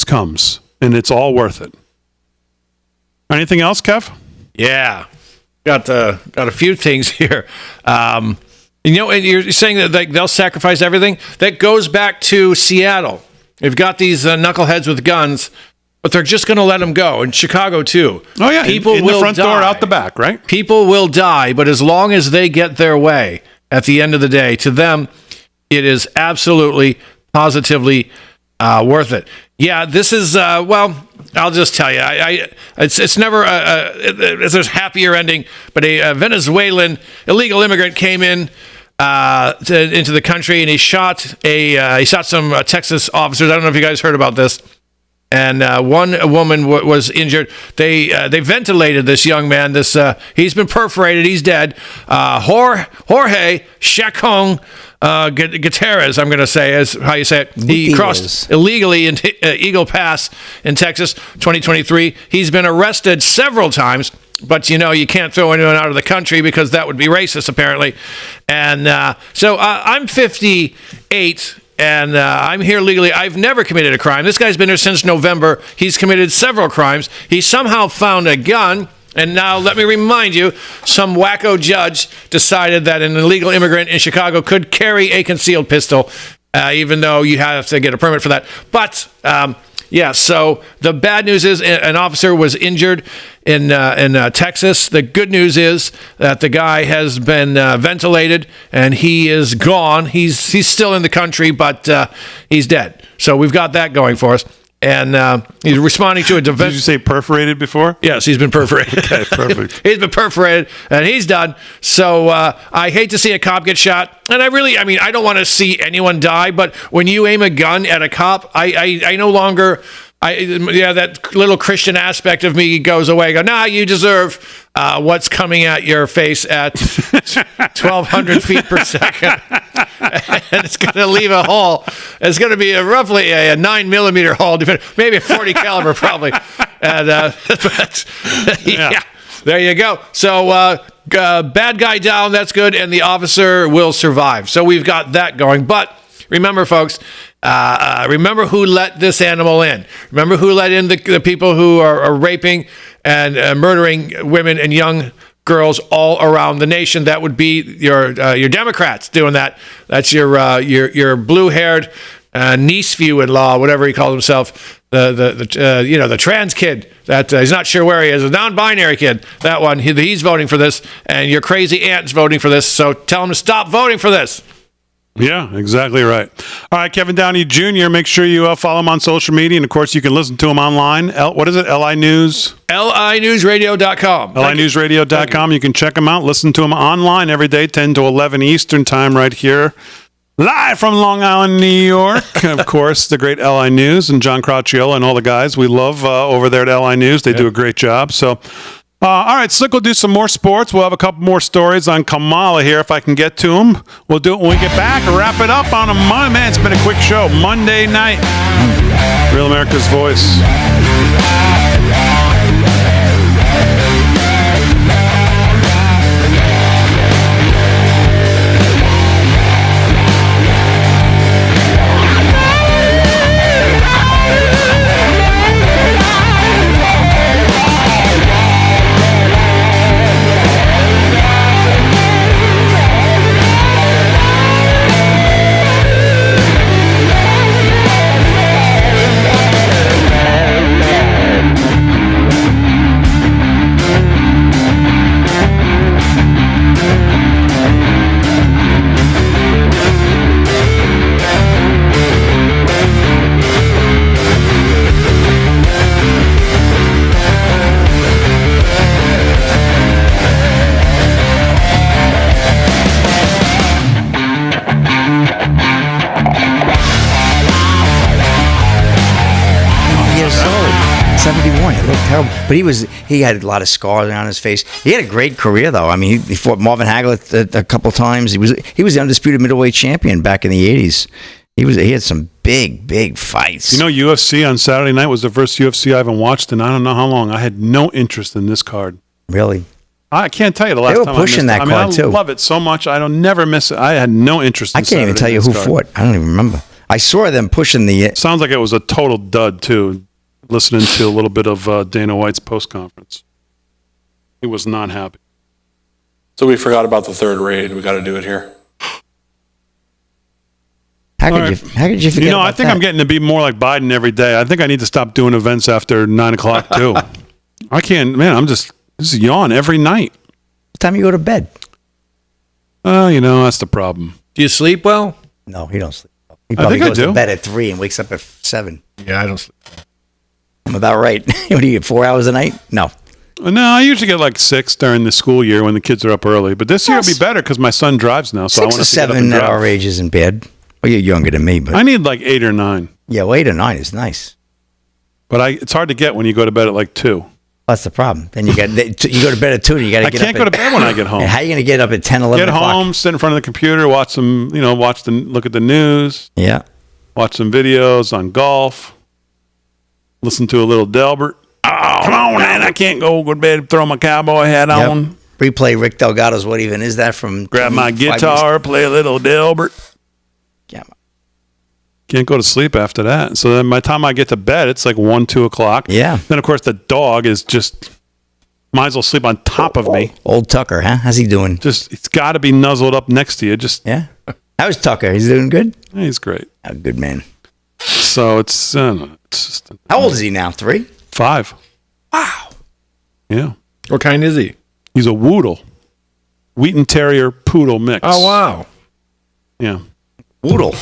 comes, and it's all worth it. Anything else, Kev? Yeah, got a few things here. You're saying that they'll sacrifice everything. That goes back to Seattle. They've got these knuckleheads with guns, but they're just going to let them go. In Chicago too. Oh yeah, people in will the front die. door, out the back, right? People will die, but as long as they get their way, at the end of the day, to them, it is absolutely, positively worth it. Yeah, this is I'll just tell you, it's never there's happier ending. But a Venezuelan illegal immigrant came in into the country, and he shot some Texas officers. I don't know if you guys heard about this. And one woman was injured. They ventilated this young man. He's been perforated. He's dead. Jorge Chacon Gutierrez, I'm going to say, is how you say it. He crossed illegally into Eagle Pass in Texas, 2023. He's been arrested several times. But, you can't throw anyone out of the country because that would be racist, apparently. And so I'm 58. And I'm here legally. I've never committed a crime. This guy's been here since November. He's committed several crimes. He somehow found a gun. And now let me remind you, some wacko judge decided that an illegal immigrant in Chicago could carry a concealed pistol, even though you have to get a permit for that. But so the bad news is an officer was injured in Texas. The good news is that the guy has been ventilated and he is gone. He's still in the country, but he's dead. So we've got that going for us. And he's responding to a defense. Did you say perforated before? Yes, he's been perforated. Okay, perfect. He's been perforated, and he's done. So I hate to see a cop get shot. And I don't want to see anyone die, but when you aim a gun at a cop, I no longer... that little Christian aspect of me goes away. I go, nah, you deserve what's coming at your face at 1,200 feet per second. And it's going to leave a hole. It's going to be roughly a 9mm hole, maybe a 40 caliber probably. And there you go. So bad guy down, that's good, and the officer will survive. So we've got that going. But remember, folks, remember who let this animal in. Remember who let in the people who are raping and murdering women and young girls all around the nation. That would be your Democrats doing that. That's your blue-haired niece-view-in-law, whatever he calls himself. The trans kid that he's not sure where he is, a non-binary kid. That one, he's voting for this, and your crazy aunt's voting for this. So tell him to stop voting for this. Yeah, exactly right. All right, Kevin Downey Jr., make sure you follow him on social media. And, of course, you can listen to him online. What is it? LI News? LINewsradio.com. LINewsradio.com. You can check him out. Listen to him online every day, 10 to 11 Eastern time right here. Live from Long Island, New York. Of course, the great LI News and John Crocchiolo and all the guys we love over there at LI News. They do a great job. So... all right, Slick will do some more sports. We'll have a couple more stories on Kamala here if I can get to them. We'll do it when we get back. Wrap it up on a Monday. Man, it's been a quick show. Monday night. Real America's Voice. He looked terrible. But he had a lot of scars on his face. He had a great career, though. I mean, he fought Marvin Hagler a couple times. He was the undisputed middleweight champion back in the 80s. He had some big fights. You know, UFC on Saturday night was the first UFC I haven't watched in I don't know how long. I had no interest in this card. Really? I can't tell you the last time they were pushing that card, too. I love it so much. I don't never miss it. I had no interest in I can't even tell you who fought. I don't even remember. I saw them pushing the... Sounds like it was a total dud, too, listening to a little bit of Dana White's post-conference. He was not happy. So we forgot about the third raid. We got to do it here. How could you forget You know, I about think that? I'm getting to be more like Biden every day. I think I need to stop doing events after 9 o'clock, too. I can't, man, I'm just yawn every night. What time you go to bed? You know, that's the problem. Do you sleep well? No, he don't sleep. He I probably think I goes do. to bed at 3 and wakes up at 7. Yeah, I don't sleep. I'm about right. What do you get, 4 hours a night? No. No, I usually get like 6 during the school year when the kids are up early. But this year will be better because my son drives now. So 6 I or want to get up 7 and at drive. our age isn't bad. Well, you're younger than me, but... I need like 8 or 9. Yeah, well, 8 or 9 is nice. But it's hard to get when you go to bed at like 2. That's the problem. Then you go to bed at 2 and you got to I get can't up go to bed when I get home. How are you going to get up at 10, 11 Get o'clock? home, sit in front of the computer, watch some, look at the news. Yeah. Watch some videos on golf. Listen to a little Delbert. Oh, come on, man. I can't go to bed, throw my cowboy hat on. Replay Rick Delgado's What Even Is That from... Grab my 25 years guitar, play a little Delbert. Yeah. Can't go to sleep after that. So then by the time I get to bed, it's like 1, 2 o'clock. Yeah. Then, of course, the dog is just... Might as well sleep on top of me. Old Tucker, huh? How's he doing? It's got to be nuzzled up next to you. Yeah. How's Tucker? He's doing good? Yeah, he's great. A good man. So it's just... How old is he now? 3? 5. Wow. Yeah. What kind is he? He's a Woodle. Wheaton Terrier Poodle mix. Oh, wow. Yeah. Woodle.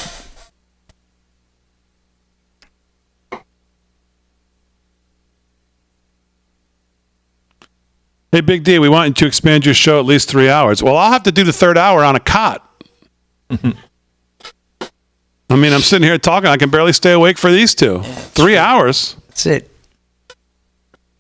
Hey, Big D, we want you to expand your show at least 3 hours. Well, I'll have to do the third hour on a cot. I mean, I'm sitting here talking. I can barely stay awake for these 2. 3 hours. That's it.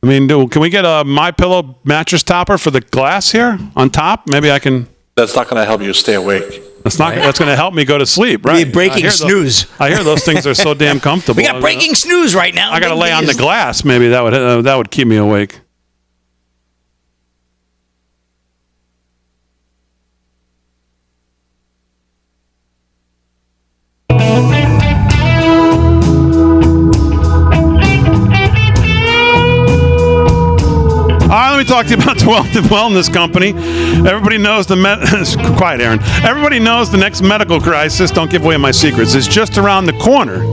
I mean, can we get a MyPillow mattress topper for the glass here on top? Maybe I can. That's not going to help you stay awake. That's not. That's going to help me go to sleep, right? Breaking snooze. I hear those things are so damn comfortable. We got breaking snooze right now. I got to lay on the glass. Maybe that would keep me awake. All right, let me talk to you about the Wellness Company. Everybody knows quiet, Aaron. Everybody knows the next medical crisis. Don't give away my secrets. It's just around the corner.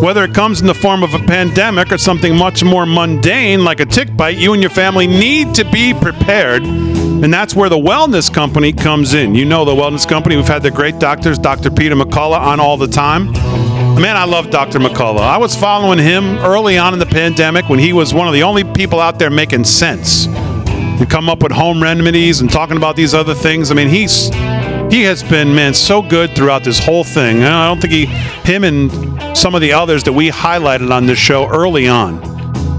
Whether it comes in the form of a pandemic or something much more mundane like a tick bite, you and your family need to be prepared. And that's where the Wellness Company comes in. You know the Wellness Company. We've had the great doctors, Dr. Peter McCullough, on all the time. Man, I love Dr. McCullough. I was following him early on in the pandemic when he was one of the only people out there making sense and come up with home remedies and talking about these other things. I mean, he has been, man, so good throughout this whole thing. I don't think him and some of the others that we highlighted on this show early on.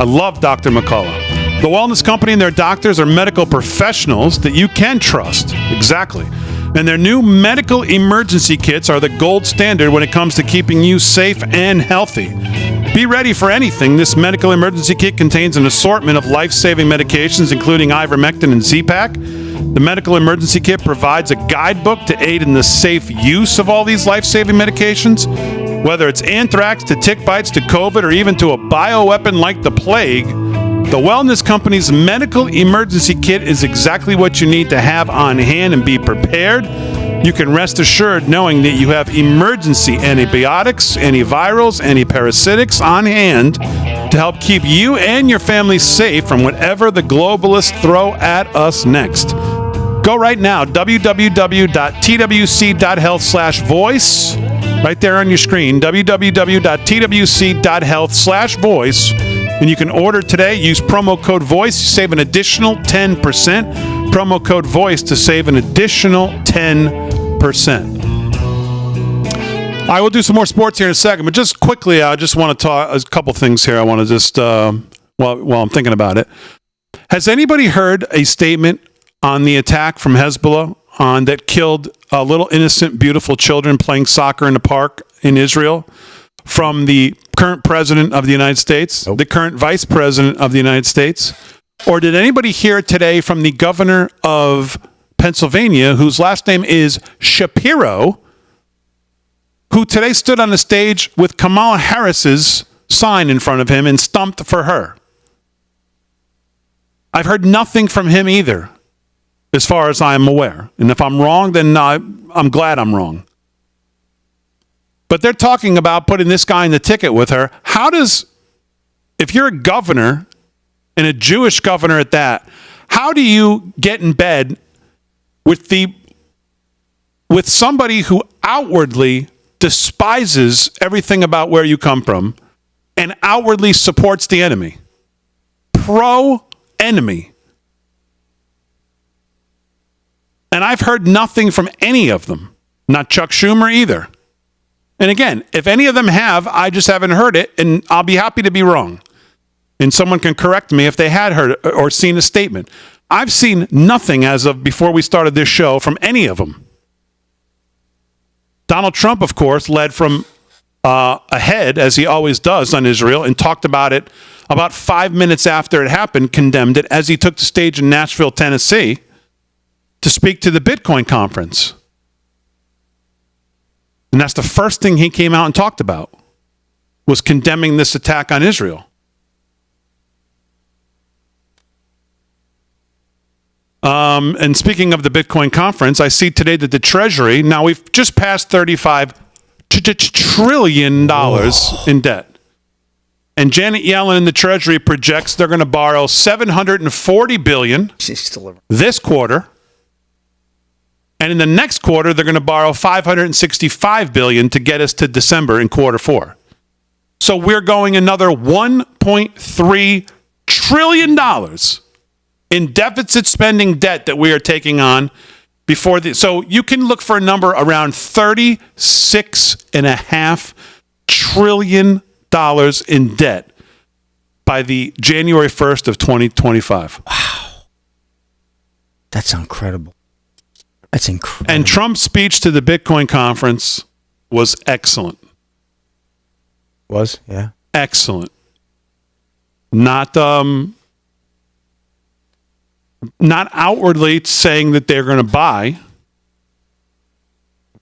I love Dr. McCullough. The Wellness Company and their doctors are medical professionals that you can trust. Exactly. And their new medical emergency kits are the gold standard when it comes to keeping you safe and healthy. Be ready for anything. This medical emergency kit contains an assortment of life-saving medications, including ivermectin and Z-Pak. The medical emergency kit provides a guidebook to aid in the safe use of all these life-saving medications. Whether it's anthrax to tick bites to COVID or even to a bioweapon like the plague, the Wellness Company's medical emergency kit is exactly what you need to have on hand and be prepared. You can rest assured knowing that you have emergency antibiotics, antivirals, antiparasitics on hand to help keep you and your family safe from whatever the globalists throw at us next. Go right now, www.twc.health/voice. Right there on your screen, www.twc.health/voice. And you can order today. Use promo code VOICE. Save an additional 10%. Promo code VOICE to save an additional 10%. I will do some more sports here in a second. But just quickly, I just want to talk a couple things here. I want to just while I'm thinking about it. Has anybody heard a statement on the attack from Hezbollah that killed little innocent, beautiful children playing soccer in the park in Israel from the current president of the United States, the current vice president of the United States? Or did anybody hear today from the governor of Pennsylvania, whose last name is Shapiro, who today stood on the stage with Kamala Harris's sign in front of him and stumped for her? I've heard nothing from him either, as far as I am aware. And if I'm wrong, then I'm glad I'm wrong. But they're talking about putting this guy in the ticket with her. If you're a governor, and a Jewish governor at that, how do you get in bed with somebody who outwardly despises everything about where you come from and outwardly supports the enemy? Pro-enemy. And I've heard nothing from any of them. Not Chuck Schumer either. And again, if any of them have, I just haven't heard it, and I'll be happy to be wrong. And someone can correct me if they had heard or seen a statement. I've seen nothing as of before we started this show from any of them. Donald Trump, of course, led from ahead, as he always does on Israel, and talked about it about 5 minutes after it happened, condemned it, as he took the stage in Nashville, Tennessee, to speak to the Bitcoin conference. And that's the first thing he came out and talked about, was condemning this attack on Israel. And speaking of the Bitcoin conference, I see today that the Treasury, now we've just passed $35 trillion in debt. And Janet Yellen in the Treasury projects they're going to borrow $740 billion this quarter. And in the next quarter, they're going to borrow $565 billion to get us to December in quarter 4. So we're going another $1.3 trillion in deficit spending debt that we are taking on before so you can look for a number around $36.5 trillion in debt by the January 1st of 2025. Wow. That's incredible. That's incredible. And Trump's speech to the Bitcoin conference was excellent. Was? Yeah. Excellent. Not outwardly saying that they're going to buy,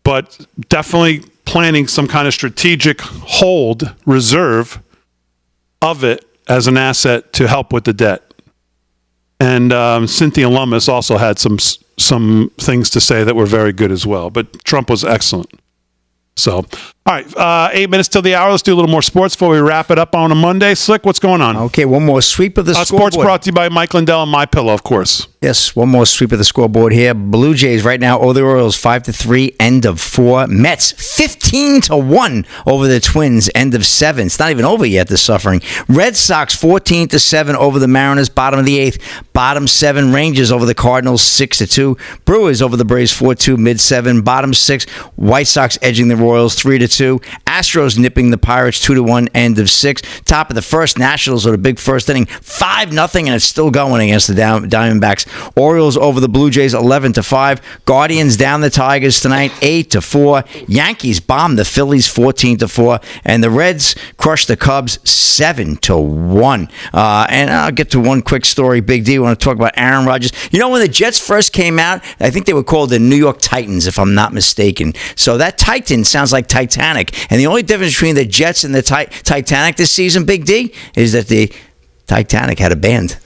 but definitely planning some kind of strategic hold reserve of it as an asset to help with the debt. And Cynthia Lummis also had some things to say that were very good as well. But Trump was excellent. So, all right, 8 minutes till the hour. Let's do a little more sports before we wrap it up on a Monday. Slick, what's going on? Okay, one more sweep of the scoreboard. Sports brought to you by Mike Lindell and MyPillow, of course. Yes, one more sweep of the scoreboard here. Blue Jays right now over the Orioles 5-3, end of 4. Mets 15-1 over the Twins, end of 7. It's not even over yet, the suffering. Red Sox 14-7 over the Mariners, bottom of the 8th. Bottom 7, Rangers over the Cardinals 6-2. Brewers over the Braves 4-2, mid 7. Bottom 6, White Sox edging the Royals 3-2. Astros nipping the Pirates 2-1, end of 6. Top of the first, Nationals with a big first inning 5-0, and it's still going against the Diamondbacks. Orioles over the Blue Jays 11-5. Guardians down the Tigers tonight 8-4. Yankees bomb the Phillies 14-4, and the Reds crush the Cubs 7-1. And I'll get to one quick story. Big D, I want to talk about Aaron Rodgers. You know, when the Jets first came out, I think they were called the New York Titans, if I'm not mistaken. So that Titan sounds like Titanic, and the only difference between the Jets and the Titanic this season, Big D, is that the Titanic had a band.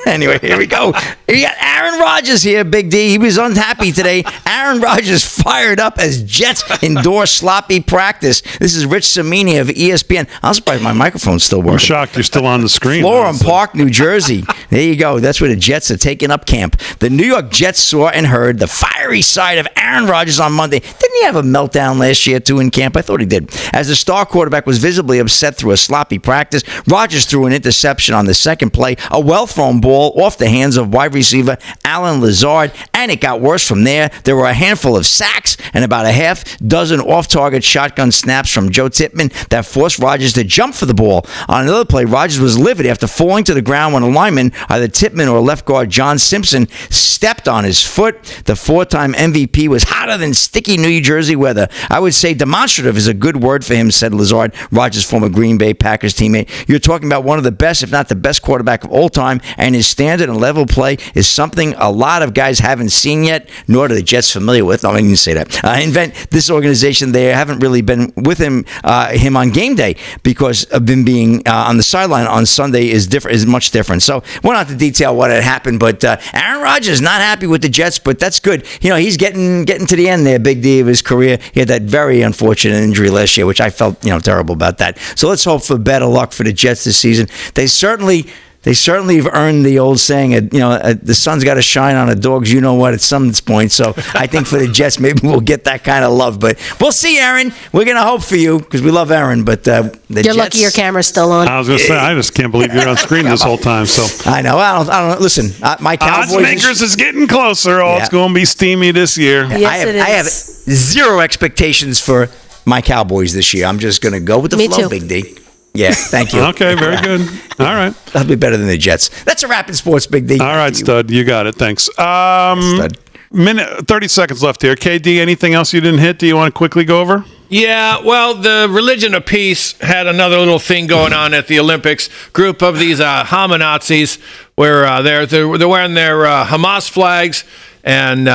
Anyway, here we go. You got Aaron Rodgers here, Big D. He was unhappy today. Aaron Rodgers fired up as Jets endorse sloppy practice. This is Rich Cimini of ESPN. I'm surprised my microphone's still working. I'm shocked you're still on the screen. Florham Park, New Jersey. There you go. That's where the Jets are taking up camp. The New York Jets saw and heard the fiery side of Aaron Rodgers on Monday. Didn't he have a meltdown last year, too, in camp? I thought he did. As the star quarterback was visibly upset through a sloppy practice, Rodgers threw an interception on the second play. A well-thrown ball off the hands of wide receiver Alan Lazard, and it got worse from there. There were a handful of sacks and about a half dozen off-target shotgun snaps from Joe Tippmann that forced Rodgers to jump for the ball. On another play, Rodgers was livid after falling to the ground when a lineman, either Tippmann or left guard John Simpson, stepped on his foot. The four-time MVP was hotter than sticky New Jersey weather. I would say demonstrative is a good word for him, said Lazard, Rodgers' former Green Bay Packers teammate. You're talking about one of the best, if not the best quarterback of all time, and his standard and level play is something a lot of guys haven't seen yet, nor are the Jets familiar with. I didn't say that. Invent this organization, they haven't really been with him on game day because of him being on the sideline on Sunday is much different. So we're not to detail what had happened, but Aaron Rodgers not happy with the Jets, but that's good. He's getting to the end there, Big D, of his career. He had that very unfortunate injury last year, which I felt terrible about that. So let's hope for better luck for the Jets this season. They certainly have earned the old saying, the sun's got to shine on a dog's what at some point. So I think for the Jets, maybe we'll get that kind of love. But we'll see, Aaron. We're going to hope for you because we love Aaron. But the You're Jets, lucky your camera's still on. I was going to say, I just can't believe you're on screen this whole time. So I know. I don't listen, my Cowboys. Odds makers is getting closer. It's going to be steamy this year. Yes, I have zero expectations for my Cowboys this year. I'm just going to go with the flow, too. Big D. Yeah, thank you. Okay, very good. All right. That'll be better than the Jets. That's a wrap in sports, Big D. All right, stud. You got it. Thanks. Stud. 30 seconds left here. KD, anything else you didn't hit? Do you want to quickly go over? Yeah, well, the Religion of Peace had another little thing going on at the Olympics. Group of these Hamanazis where they're wearing their Hamas flags and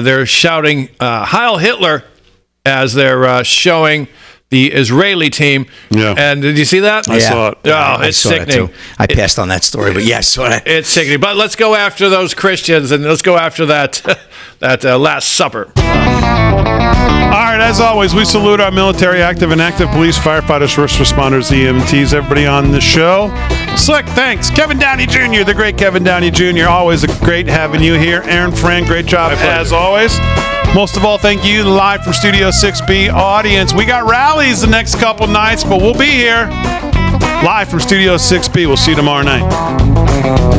they're shouting Heil Hitler as they're showing the Israeli team. Yeah. And did you see that? I saw it. Oh, it's sickening. I passed on that story, but yeah, I saw that. It's sickening. But let's go after those Christians and let's go after that Last Supper. All right, as always, we salute our military, active and active police, firefighters, first responders, EMTs, everybody on the show. Slick, thanks. Kevin Downey Jr., the great Kevin Downey Jr., always great having you here. Aaron Friend, great job as always. Most of all, thank you, live from Studio 6B audience. We got rallies the next couple nights, but we'll be here live from Studio 6B. We'll see you tomorrow night.